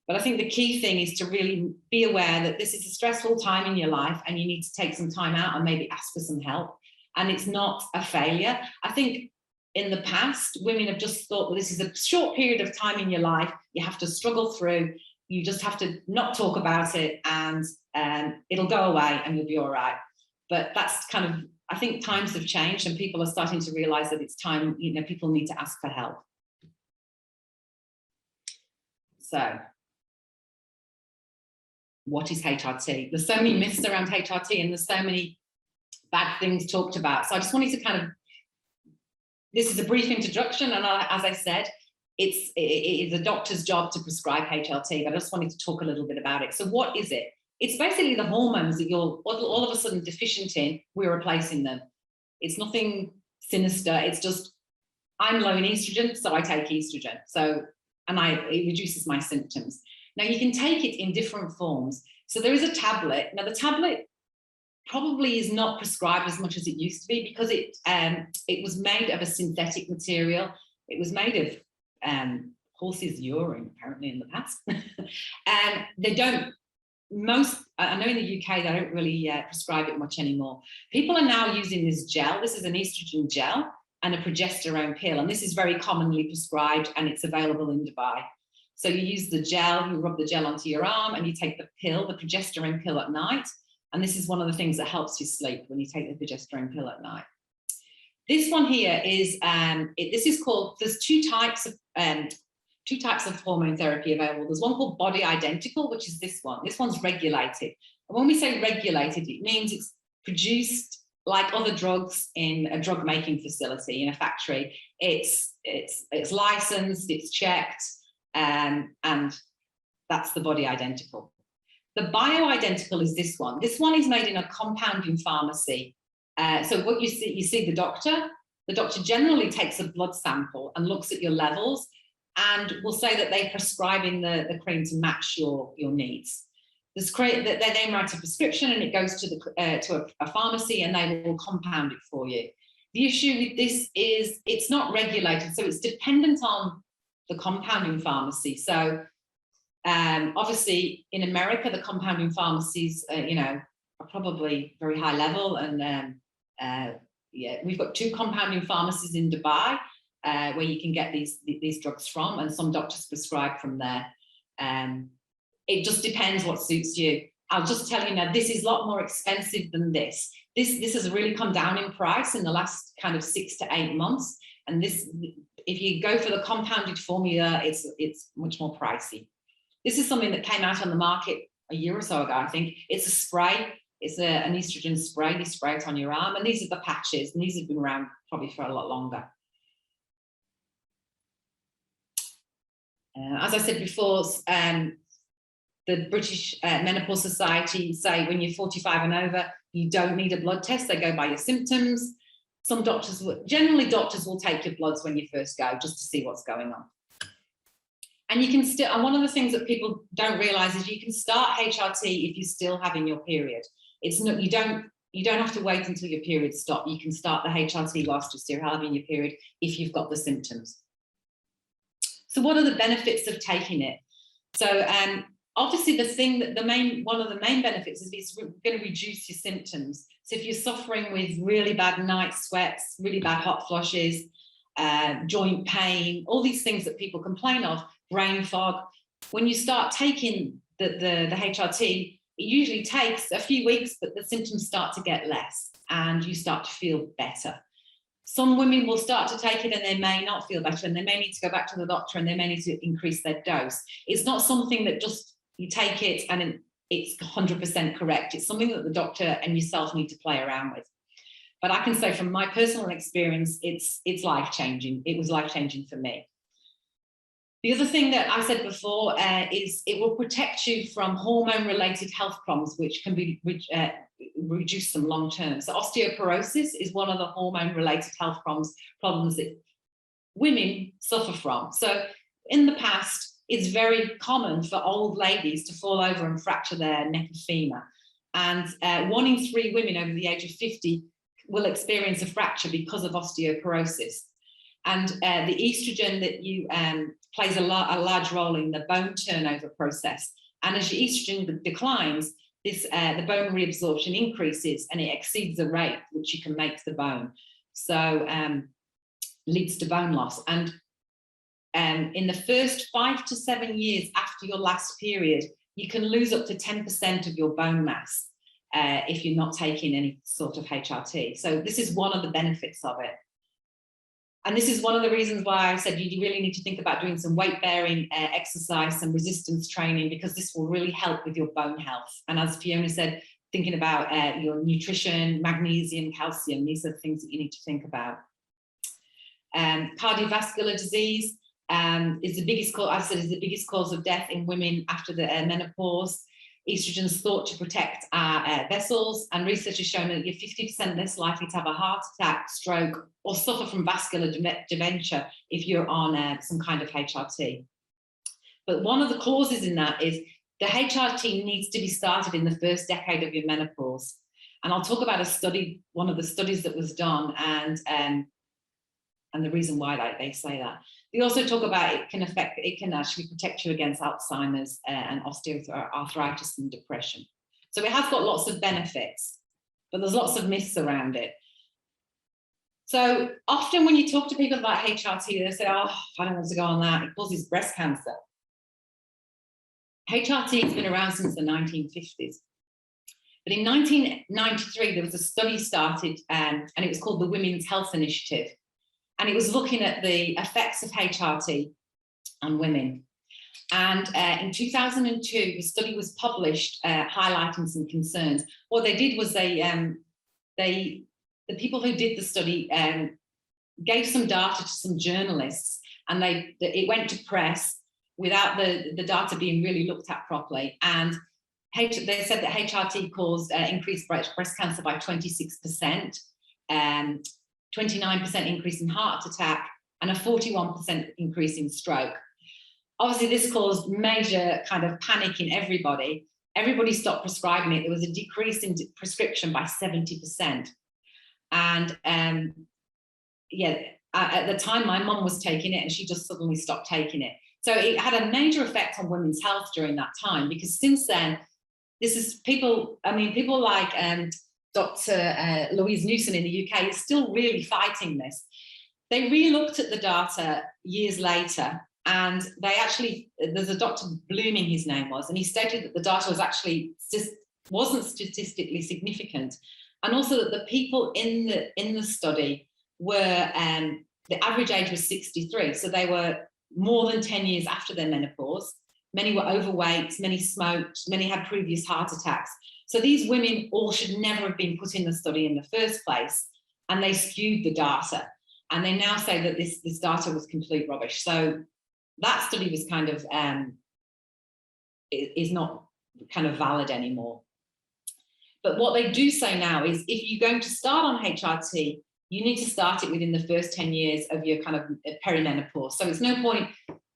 But I think the key thing is to really be aware that this is a stressful time in your life and you need to take some time out and maybe ask for some help. And it's not a failure. I think in the past, women have just thought, well, this is a short period of time in your life. You have to struggle through. You just have to not talk about it, and it'll go away and you'll be all right. But that's kind of, I think times have changed and people are starting to realize that it's time, you know, people need to ask for help. So what is HRT? There's so many myths around HRT and there's so many bad things talked about. So I just wanted to kind of, this is a brief introduction, and as I said, it is a doctor's job to prescribe HRT, but I just wanted to talk a little bit about it. So what is it? It's basically the hormones that you're all of a sudden deficient in, we're replacing them. It's nothing sinister, it's just, I'm low in estrogen, so I take estrogen. So, and it reduces my symptoms. Now you can take it in different forms. So there is a tablet. Now the tablet probably is not prescribed as much as it used to be because it was made of a synthetic material. It was made of horses' urine, apparently, in the past. And they don't, I know in the UK, they don't really prescribe it much anymore. People are now using this gel. This is an estrogen gel and a progesterone pill. And this is very commonly prescribed and it's available in Dubai. So you use the gel, you rub the gel onto your arm and you take the pill, the progesterone pill at night. And this is one of the things that helps you sleep when you take the progesterone pill at night. This one here is, this is called, there's two types of hormone therapy available. There's one called body identical, which is this one. This one's regulated. And when we say regulated, it means it's produced like other drugs in a drug making facility, in a factory. It's licensed, it's checked, and that's the body identical. The bioidentical is this one. This one is made in a compounding pharmacy. So what you see the doctor generally takes a blood sample and looks at your levels and will say that they're prescribing the cream to match your needs. They then write a prescription and it goes to a pharmacy and they will compound it for you. The issue with this is it's not regulated, so it's dependent on the compounding pharmacy. So obviously in America, the compounding pharmacies, are probably very high level, and yeah, we've got 2 compounding pharmacies in Dubai where you can get these drugs from, and some doctors prescribe from there. It just depends what suits you. I'll just tell you now, this is a lot more expensive than this. This has really come down in price in the last kind of 6 to 8 months. And this, if you go for the compounded formula, it's much more pricey. This is something that came out on the market a year or so ago, I think. It's a spray. It's an estrogen spray. You spray it on your arm, and these are the patches, and these have been around probably for a lot longer. As I said before, the British Menopause Society say when you're 45 and over, you don't need a blood test. They go by your symptoms. Some doctors, generally doctors will take your bloods when you first go, just to see what's going on. And you can still, and one of the things that people don't realize is you can start HRT if you're still having your period. It's not, you don't have to wait until your period stops. You can start the HRT whilst you're still having your period if you've got the symptoms. So what are the benefits of taking it? So obviously one of the main benefits is it's going to reduce your symptoms. So if you're suffering with really bad night sweats, really bad hot flushes, joint pain, all these things that people complain of, brain fog, when you start taking the HRT, it usually takes a few weeks, but the symptoms start to get less and you start to feel better. Some women will start to take it and they may not feel better, and they may need to go back to the doctor and they may need to increase their dose. It's not something that just you take it and it's 100% correct. It's something that the doctor and yourself need to play around with. But I can say from my personal experience, it's life-changing. It was life-changing for me. The other thing that I said before is it will protect you from hormone-related health problems, which can be reduce them long-term. So osteoporosis is one of the hormone-related health problems that women suffer from. So in the past, it's very common for old ladies to fall over and fracture their neck and femur. And 1 in 3 women over the age of 50 will experience a fracture because of osteoporosis. And the estrogen that you plays a large role in the bone turnover process. And as your estrogen declines, the bone reabsorption increases and it exceeds the rate which you can make the bone. So leads to bone loss. And in the first 5 to 7 years after your last period, you can lose up to 10% of your bone mass if you're not taking any sort of HRT. So this is one of the benefits of it. And this is one of the reasons why I said you really need to think about doing some weight-bearing exercise, some resistance training, because this will really help with your bone health. And as Fiona said, thinking about your nutrition, magnesium, calcium, these are the things that you need to think about. Cardiovascular disease is the biggest cause, I've said, is the biggest cause of death in women after the menopause. Estrogen is thought to protect our vessels, and research has shown that you're 50% less likely to have a heart attack, stroke, or suffer from vascular dementia if you're on some kind of HRT. But one of the clauses in that is the HRT needs to be started in the first decade of your menopause. And I'll talk about a study, one of the studies that was done, and the reason why they say that. They also talk about it can actually protect you against Alzheimer's and osteoarthritis and depression. So it has got lots of benefits, but there's lots of myths around it. So often when you talk to people about HRT, they say, oh, I don't want to go on that, it causes breast cancer. HRT has been around since the 1950s. But in 1993, there was a study started, and it was called the Women's Health Initiative. And it was looking at the effects of HRT on women. And in 2002, the study was published highlighting some concerns. What they did was the people who did the study gave some data to some journalists, and it went to press without the data being really looked at properly. And they said that HRT caused increased breast cancer by 26%. 29% increase in heart attack, and a 41% increase in stroke. Obviously, this caused major kind of panic in everybody. Everybody stopped prescribing it. There was a decrease in prescription by 70%. And yeah, at the time, my mum was taking it, and she just suddenly stopped taking it. So it had a major effect on women's health during that time, because since then, this is people like Dr. Louise Newson in the UK is still really fighting this. They re-looked at the data years later, and they actually, there's a Dr. Blooming, his name was, and he stated that the data was actually wasn't statistically significant, and also that the people in the study were the average age was 63, so they were more than 10 years after their menopause. Many were overweight, many smoked, many had previous heart attacks. So these women all should never have been put in the study in the first place, and they skewed the data. And they now say that this data was complete rubbish. So that study was kind of, is not kind of valid anymore. But what they do say now is if you're going to start on HRT, you need to start it within the first 10 years of your kind of perimenopause. So it's no point,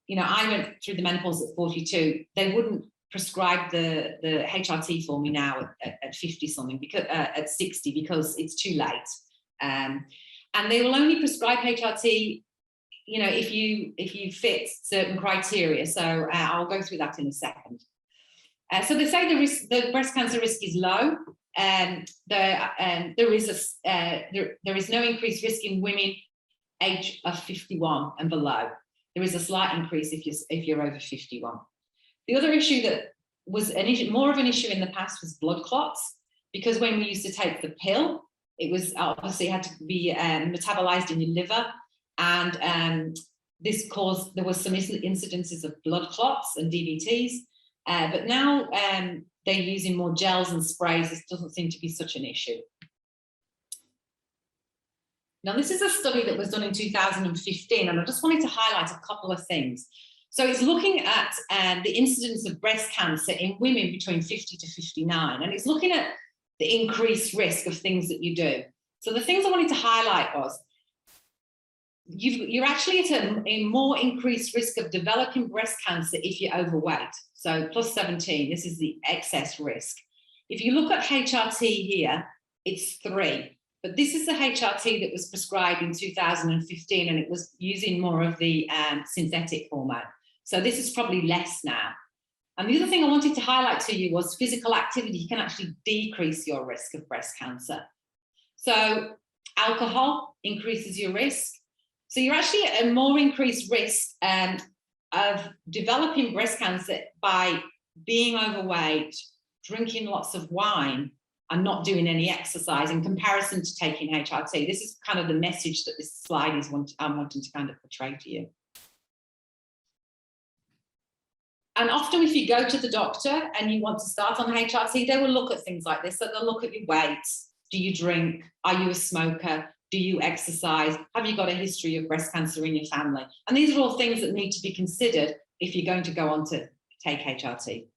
you know, I went through the menopause at 42, they wouldn't prescribe the HRT for me now at 50 something, because at 60, because it's too late. And they will only prescribe HRT, you know, if you fit certain criteria. So I'll go through that in a second. So they say the breast cancer risk is low. There is no increased risk in women age of 51 and below. There is a slight increase if you're over 51. The other issue that was more of an issue in the past was blood clots, because when we used to take the pill, it was obviously had to be metabolized in your liver, and this caused, there was some incidences of blood clots and DVTs, but now they're using more gels and sprays. This doesn't seem to be such an issue. Now, this is a study that was done in 2015, and I just wanted to highlight a couple of things. So it's looking at the incidence of breast cancer in women between 50 to 59, and it's looking at the increased risk of things that you do. So the things I wanted to highlight was you're actually at a more increased risk of developing breast cancer if you're overweight. So plus 17, this is the excess risk. If you look at HRT here, it's 3. But this is the HRT that was prescribed in 2015, and it was using more of the synthetic hormone. So this is probably less now. And the other thing I wanted to highlight to you was physical activity can actually decrease your risk of breast cancer. So alcohol increases your risk. So you're actually at a more increased risk of developing breast cancer by being overweight, drinking lots of wine, and not doing any exercise in comparison to taking HRT. This is kind of the message that this slide is I'm wanting to kind of portray to you. And often if you go to the doctor and you want to start on HRT, they will look at things like this. So they'll look at your weight. Do you drink? Are you a smoker? Do you exercise? Have you got a history of breast cancer in your family? And these are all things that need to be considered if you're going to go on to take HRT.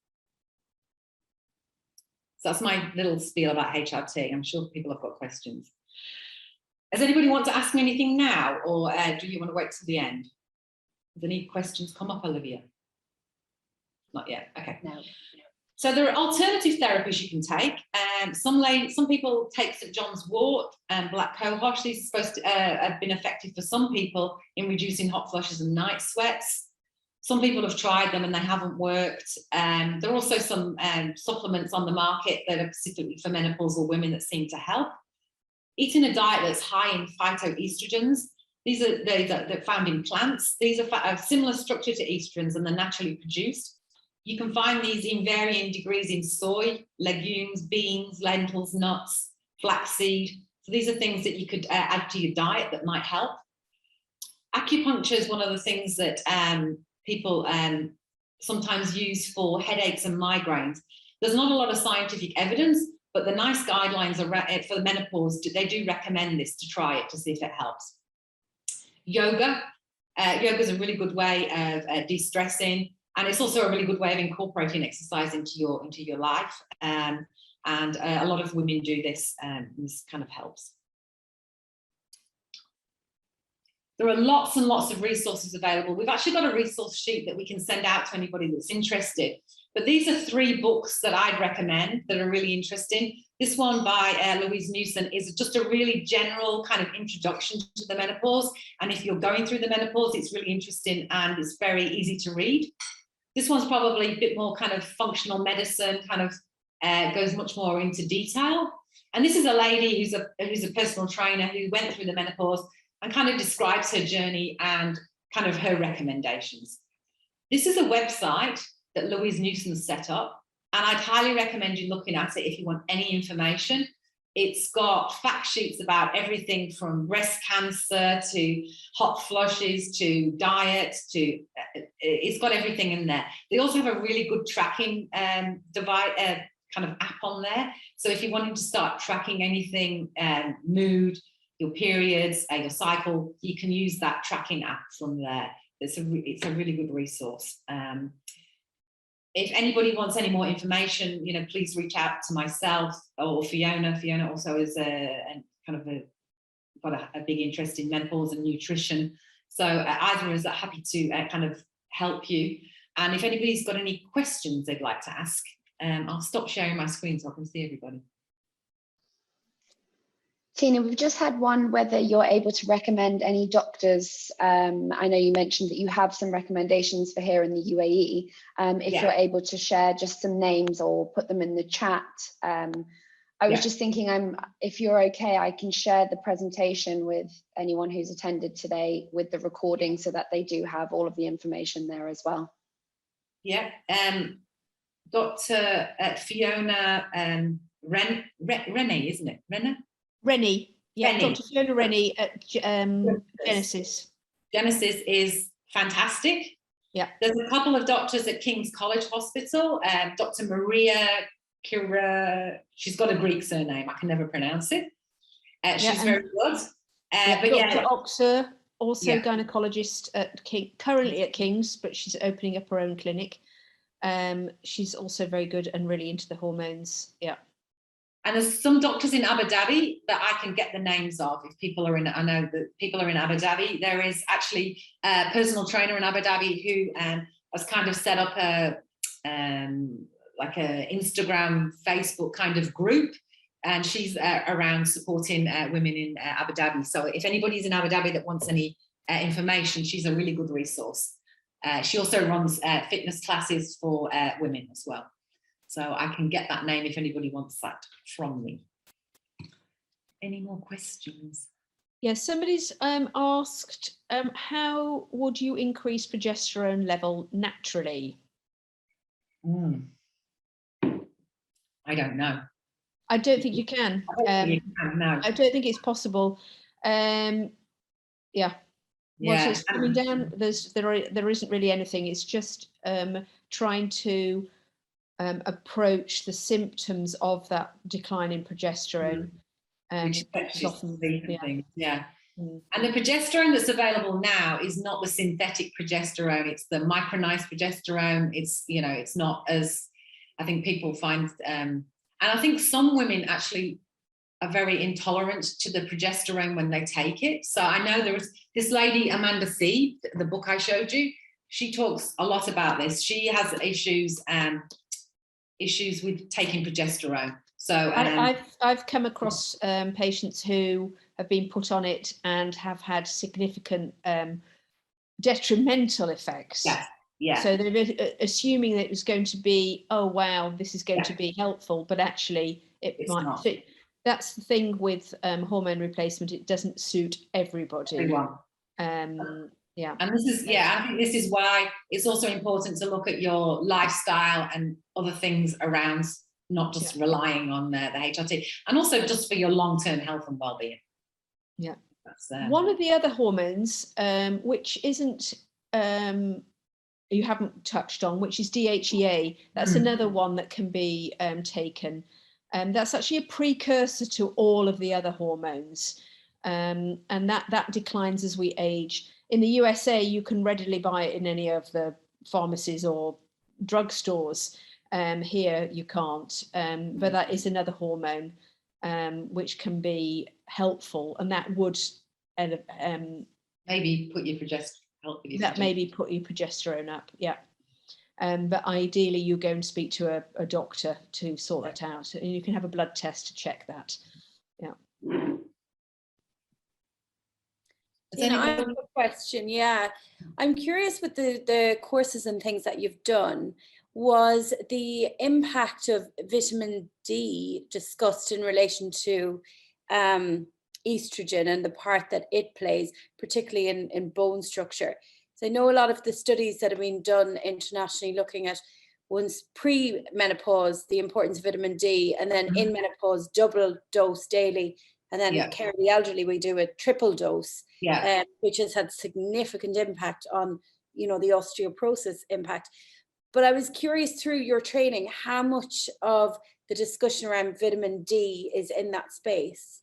So that's my little spiel about HRT. I'm sure people have got questions. Does anybody want to ask me anything now, or do you want to wait till the end? Does any questions come up, Olivia? Not yet. Okay. No. So there are alternative therapies you can take. Some people take St. John's wort and black cohosh. These are supposed to have been effective for some people in reducing hot flushes and night sweats. Some people have tried them and they haven't worked. There are also some supplements on the market that are specifically for menopausal women that seem to help. Eating a diet that's high in phytoestrogens. These are found in plants. These are a similar structure to estrogens and they're naturally produced. You can find these in varying degrees in soy, legumes, beans, lentils, nuts, flaxseed. So these are things that you could add to your diet that might help. Acupuncture is one of the things that people sometimes use for headaches and migraines. There's not a lot of scientific evidence, but the NICE guidelines for the menopause, they do recommend this to try it to see if it helps. Yoga. Yoga is a really good way of de-stressing. And it's also a really good way of incorporating exercise into your life. And a lot of women do this, and this kind of helps. There are lots and lots of resources available. We've actually got a resource sheet that we can send out to anybody that's interested. But these are 3 books that I'd recommend that are really interesting. This one by Louise Newson is just a really general kind of introduction to the menopause. And if you're going through the menopause, it's really interesting and it's very easy to read. This one's probably a bit more kind of functional medicine, kind of goes much more into detail. And this is a lady who's a personal trainer who went through the menopause and kind of describes her journey and kind of her recommendations. This is a website that Louise Newson set up, and I'd highly recommend you looking at it if you want any information. It's got fact sheets about everything from breast cancer to hot flushes to diet to it's got everything in there. They also have a really good tracking kind of app on there. So if you wanted to start tracking anything, mood, your periods, your cycle, you can use that tracking app from there. It's a really good resource. If anybody wants any more information, please reach out to myself or Fiona. Fiona also is got a big interest in menopause and nutrition. So either of us are happy to kind of help you. And if anybody's got any questions they'd like to ask, I'll stop sharing my screen so I can see everybody. Tina, we've just had one whether you're able to recommend any doctors. I know you mentioned that you have some recommendations for here in the UAE. If you're able to share just some names or put them in the chat. I was just thinking, if you're okay, I can share the presentation with anyone who's attended today with the recording so that they do have all of the information there as well. Yeah, Dr. Fiona Rennie, isn't it? Rennie, yeah, Rennie. Dr. Fiona Rennie at Genesis. Genesis is fantastic. Yeah. There's a couple of doctors at King's College Hospital. Dr. Maria Kira, she's got a Greek surname, I can never pronounce it. She's very good. But Dr. Oxer, also gynecologist at currently at King's, but she's opening up her own clinic. She's also very good and really into the hormones. Yeah. And there's some doctors in Abu Dhabi that I can get the names of if people are in, I know that people are in Abu Dhabi. There is actually a personal trainer in Abu Dhabi who has kind of set up like a Instagram, Facebook kind of group. And she's around supporting women in Abu Dhabi. So if anybody's in Abu Dhabi that wants any information, she's a really good resource. She also runs fitness classes for women as well. So I can get that name if anybody wants that from me. Any more questions? Yeah, somebody's asked, how would you increase progesterone level naturally? I don't know. I don't think you can. I don't think you can, no. I don't think it's possible. Yeah. Once it's coming down, there isn't really anything. It's just trying to approach the symptoms of that decline in progesterone. Which Is often, yeah. And the progesterone that's available now is not the synthetic progesterone. It's the micronized progesterone. It's, you know, it's not as, I think people find, and I think some women actually are very intolerant to the progesterone when they take it. So I know there was this lady, Amanda C, the book I showed you, she talks a lot about this. She has issues with taking progesterone. So I've come across patients who have been put on it and have had significant detrimental effects. Yeah. So they're assuming that it was going to be, oh wow, this is going to be helpful, but actually it's might. So that's the thing with hormone replacement; it doesn't suit everybody. Everyone. Yeah. And this is, I think this is why it's also important to look at your lifestyle and other things around, not just relying on the HRT, and also just for your long-term health and well-being. Yeah. That's, one of the other hormones, which isn't, you haven't touched on, which is DHEA. That's another one that can be taken. That's actually a precursor to all of the other hormones. And that declines as we age. In the USA, you can readily buy it in any of the pharmacies or drugstores. Here you can't, but that is another hormone which can be helpful, and that would maybe put your progesterone. Maybe put your progesterone up, yeah. But ideally, you go and speak to a doctor to sort that out, and you can have a blood test to check that. Yeah. I have a question. Yeah, I'm curious with the courses and things that you've done. Was the impact of vitamin D discussed in relation to estrogen and the part that it plays, particularly in bone structure? So I know a lot of the studies that have been done internationally looking at once pre-menopause, the importance of vitamin D, and then in menopause, double dose daily. And then care of the elderly, we do a triple dose, which has had significant impact on, the osteoporosis impact. But I was curious, through your training, how much of the discussion around vitamin D is in that space?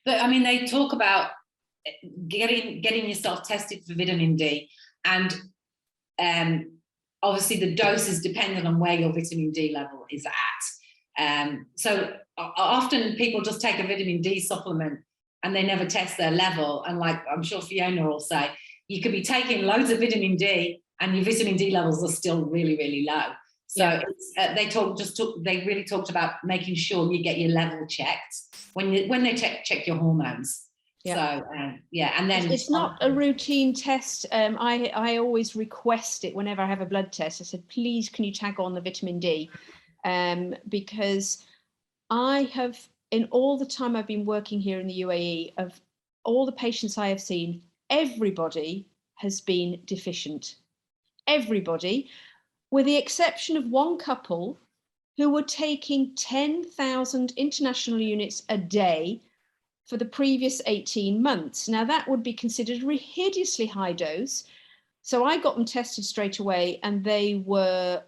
But I mean, they talk about getting yourself tested for vitamin D, and obviously the dose is dependent on where your vitamin D level is at. So often people just take a vitamin D supplement and they never test their level. And like I'm sure Fiona will say, you could be taking loads of vitamin D and your vitamin D levels are still really, really low. So they really talked about making sure you get your level checked when they check your hormones. Yeah. So and then it's not a routine test. I always request it whenever I have a blood test. I said, please, can you tag on the vitamin D? Because I have, in all the time I've been working here in the UAE, of all the patients I have seen, everybody has been deficient. Everybody, with the exception of one couple who were taking 10,000 international units a day for the previous 18 months. Now that would be considered a hideously high dose. So I got them tested straight away and they were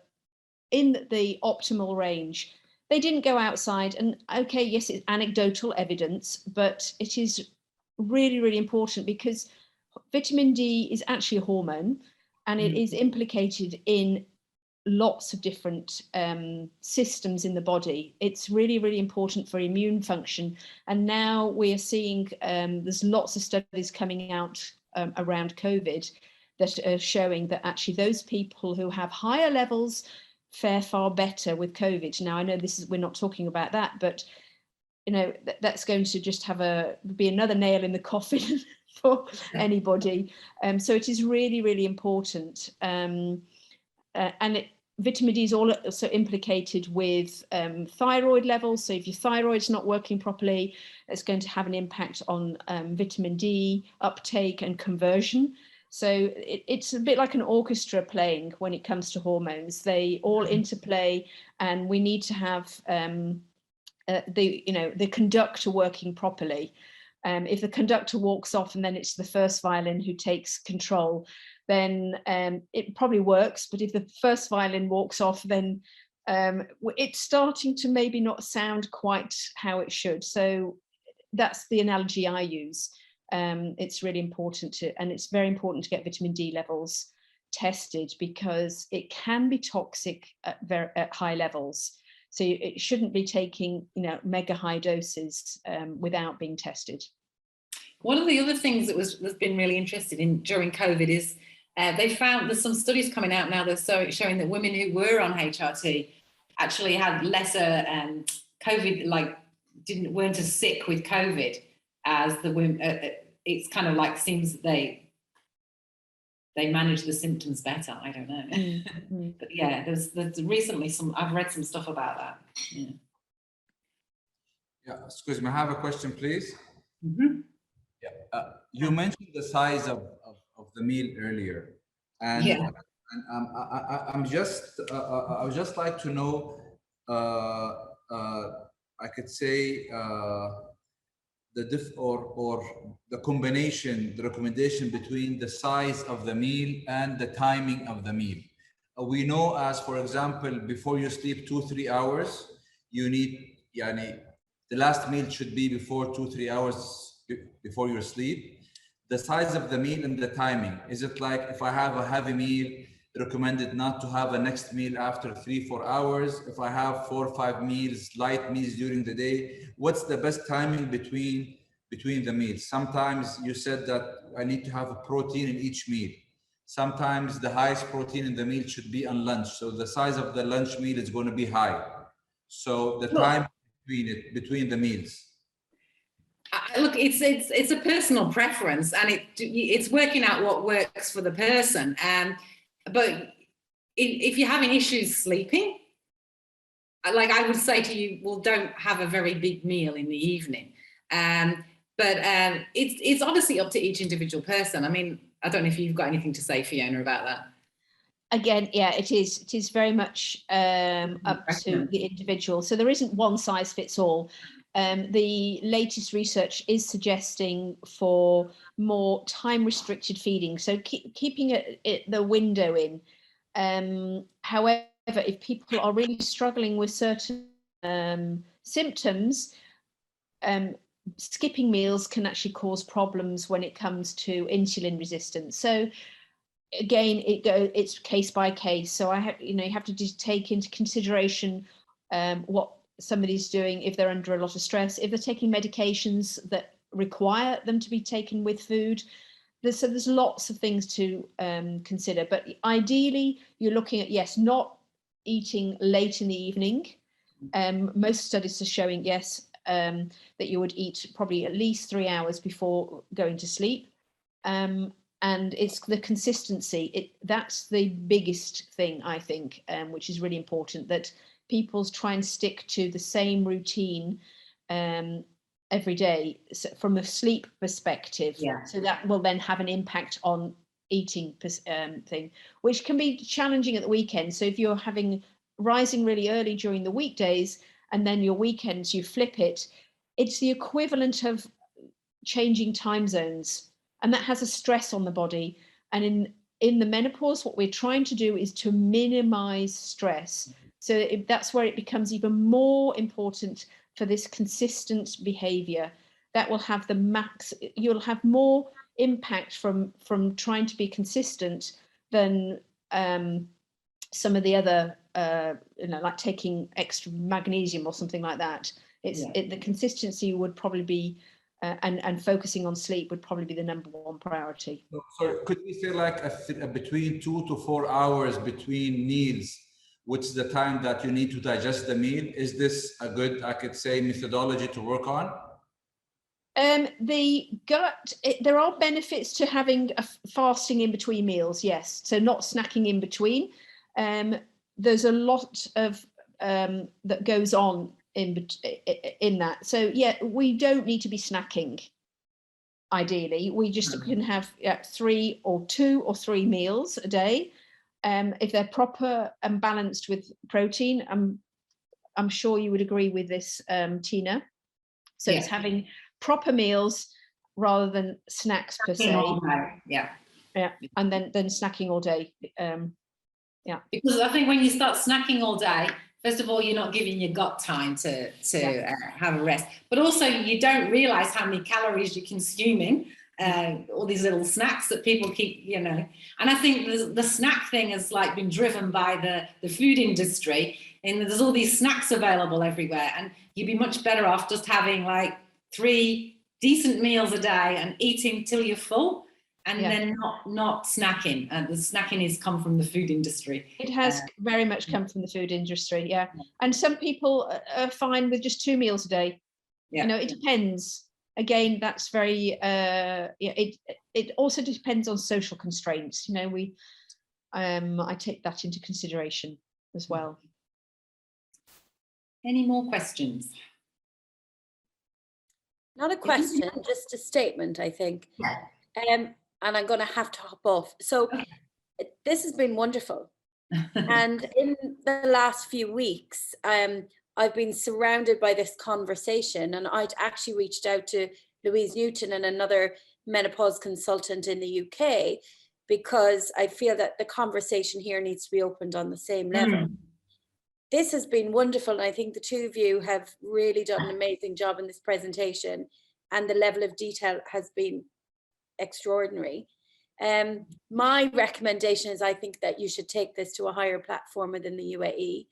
in the optimal range. They didn't go outside, and okay, yes, it's anecdotal evidence, but it is really, really important because vitamin D is actually a hormone and it is implicated in lots of different systems in the body. It's really, really important for immune function. And now we are seeing there's lots of studies coming out around COVID that are showing that actually those people who have higher levels fare far better with COVID. Now, I know we're not talking about that, but that's going to just be another nail in the coffin for anybody. So it is really, really important. And vitamin D is also implicated with thyroid levels. So if your thyroid's not working properly, it's going to have an impact on vitamin D uptake and conversion. So it's a bit like an orchestra playing when it comes to hormones. They all interplay, and we need to have the conductor working properly. If the conductor walks off and then it's the first violin who takes control, then it probably works. But if the first violin walks off, then it's starting to maybe not sound quite how it should. So that's the analogy I use. It's really important and it's very important to get vitamin D levels tested, because it can be toxic at high levels. So it shouldn't be taking, mega high doses without being tested. One of the other things that was been really interested in during COVID is they found there's some studies coming out now that's showing that women who were on HRT actually had lesser COVID, weren't as sick with COVID as the women. It's kind of like seems that they manage the symptoms better. I don't know. Mm-hmm. But yeah, there's recently I've read some stuff about that. Yeah, excuse me, I have a question, please. Mm-hmm. Yeah, you mentioned the size of the meal earlier, and Yeah. and I would just like to know, I could say the combination, the recommendation between the size of the meal and the timing of the meal. We know, as for example, before you sleep 2-3 hours, you need, the last meal should be before 2-3 hours before your sleep. The size of the meal and the timing. Is it like if I have a heavy meal, recommended not to have a next meal after 3-4 hours? If I have 4 or 5 meals, light meals during the day, what's the best timing between the meals? Sometimes you said that I need to have a protein in each meal. Sometimes the highest protein in the meal should be on lunch. So the size of the lunch meal is going to be high. So the time between the meals. Look, it's a personal preference, and it's working out what works for the person. But if you're having issues sleeping, like I would say to you, well, don't have a very big meal in the evening. But it's obviously up to each individual person. I mean, I don't know if you've got anything to say, Fiona, about that. Again, yeah, it is very much up to the individual. So there isn't one size fits all. The latest research is suggesting for more time-restricted feeding, so keeping the window in. However, if people are really struggling with certain symptoms, skipping meals can actually cause problems when it comes to insulin resistance. So again, it's case by case. So you have to just take into consideration what somebody's doing, if they're under a lot of stress, if they're taking medications that require them to be taken with food. There's lots of things to consider, but ideally you're looking at, yes, not eating late in the evening. Most studies are showing, yes, that you would eat probably at least 3 hours before going to sleep. And it's the consistency. That's the biggest thing, I think, which is really important, that people try and stick to the same routine every day, so from a sleep perspective. Yeah. So that will then have an impact on eating thing, which can be challenging at the weekend. So if you're rising really early during the weekdays and then your weekends you flip it, it's the equivalent of changing time zones, and that has a stress on the body. And in the menopause, what we're trying to do is to minimize stress. So that's where it becomes even more important for this consistent behavior. That will have you'll have more impact from trying to be consistent than some of the other, like taking extra magnesium or something like that. The consistency would probably be, and focusing on sleep would probably be the number one priority. So could we say like between 2 to 4 hours between meals, which is the time that you need to digest the meal? Is this a good, I could say, methodology to work on? The gut, there are benefits to having a fasting in between meals, yes. So not snacking in between. there's a lot of that goes on in that. So yeah, we don't need to be snacking. Ideally, we just can have 3 or 2 or 3 meals a day. If they're proper and balanced with protein, I'm sure you would agree with this, Tina. So it's having proper meals rather than snacks per se. Yeah. And then snacking all day. Because I think when you start snacking all day, first of all, you're not giving your gut time to have a rest, but also you don't realize how many calories you're consuming. All these little snacks that people keep, and I think the snack thing has like been driven by the food industry, and there's all these snacks available everywhere, and you'd be much better off just having like 3 decent meals a day and eating till you're full. And then not snacking. The snacking has come from the food industry. It has very much come from the food industry, And some people are fine with just 2 meals a day. It depends. Again, that's very. It also depends on social constraints. I take that into consideration as well. Any more questions? Not a question, just a statement, I think. And I'm going to have to hop off. So this has been wonderful. And in the last few weeks, I've been surrounded by this conversation, and I'd actually reached out to Louise Newton and another menopause consultant in the UK, because I feel that the conversation here needs to be opened on the same level. This has been wonderful. And I think the two of you have really done an amazing job in this presentation, and the level of detail has been extraordinary. My recommendation is I think that you should take this to a higher platform within the UAE.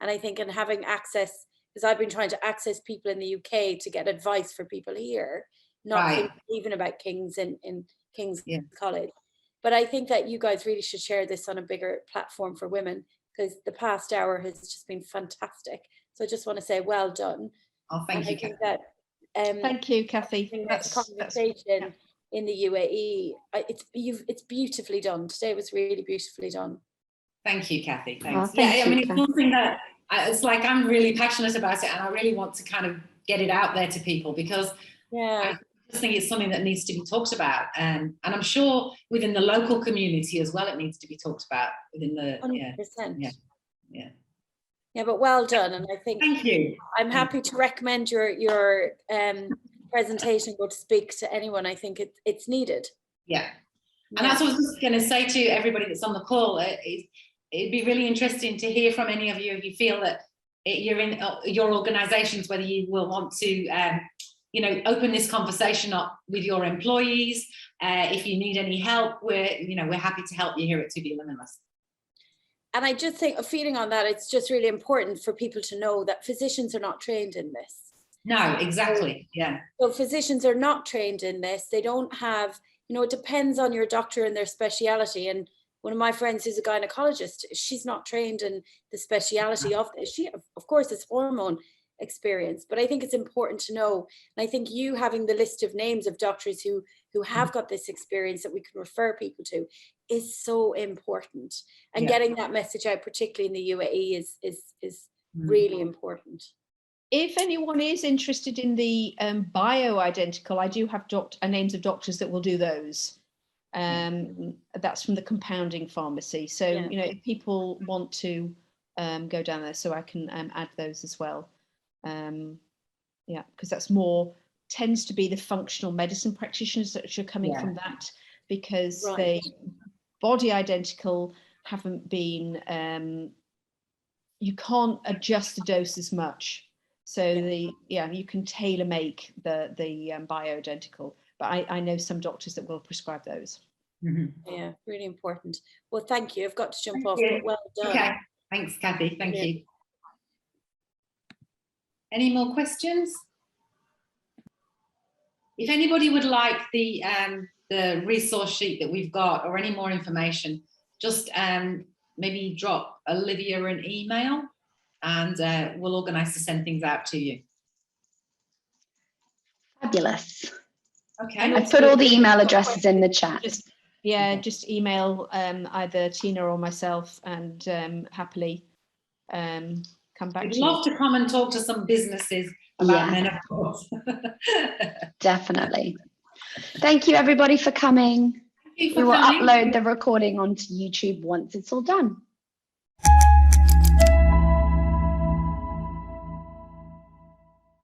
And I think in having access, because I've been trying to access people in the UK to get advice for people here, not even about King's in King's College. But I think that you guys really should share this on a bigger platform for women, because the past hour has just been fantastic. So I just want to say well done. Oh, thank you, Kathy. Thank you, Kathy. That's conversation in the UAE. It's beautifully done. Today was really beautifully done. Thank you, Kathy. Thanks. It's something that it's like I'm really passionate about it, and I really want to kind of get it out there to people, because I just think it's something that needs to be talked about, and I'm sure within the local community as well, it needs to be talked about within the 100%. Yeah, but well done. And I think thank you. I'm happy to recommend your presentation go to speak to anyone. I think it's needed. And that's what I was just going to say to everybody that's on the call. It'd be really interesting to hear from any of you if you feel that you're in your organizations, whether you will want to open this conversation up with your employees. If you need any help, we're happy to help you here at To Be Limitless. And I just think, feeding on that, it's just really important for people to know that physicians are not trained in this. No, exactly. So physicians are not trained in this. They don't have, it depends on your doctor and their speciality. And one of my friends who's a gynecologist, she's not trained in the speciality of this. She, of course, has hormone experience, but I think it's important to know. And I think you having the list of names of doctors who have got this experience that we can refer people to is so important. And getting that message out, particularly in the UAE, is really important. If anyone is interested in the bioidentical, I do have names of doctors that will do those. That's from the compounding pharmacy. So, if people want to go down there, so I can add those as well. Because that's tends to be the functional medicine practitioners that are coming from that, because they body identical haven't been, you can't adjust the dose as much. So you can tailor make the bioidentical, but I know some doctors that will prescribe those. Yeah, really important. Well, thank you. I've got to jump off, but well done. Okay. Thanks, Kathy. Thank you. Any more questions? If anybody would like the resource sheet that we've got, or any more information, just maybe drop Olivia an email, and we'll organise to send things out to you. Fabulous. Okay. I put all the email addresses in the chat. Just email either Tina or myself, and happily come back We'd to love you. to come and talk to some businesses about menopause. Definitely. Thank you everybody for coming. Thank you We for will coming. upload the recording onto YouTube once it's all done.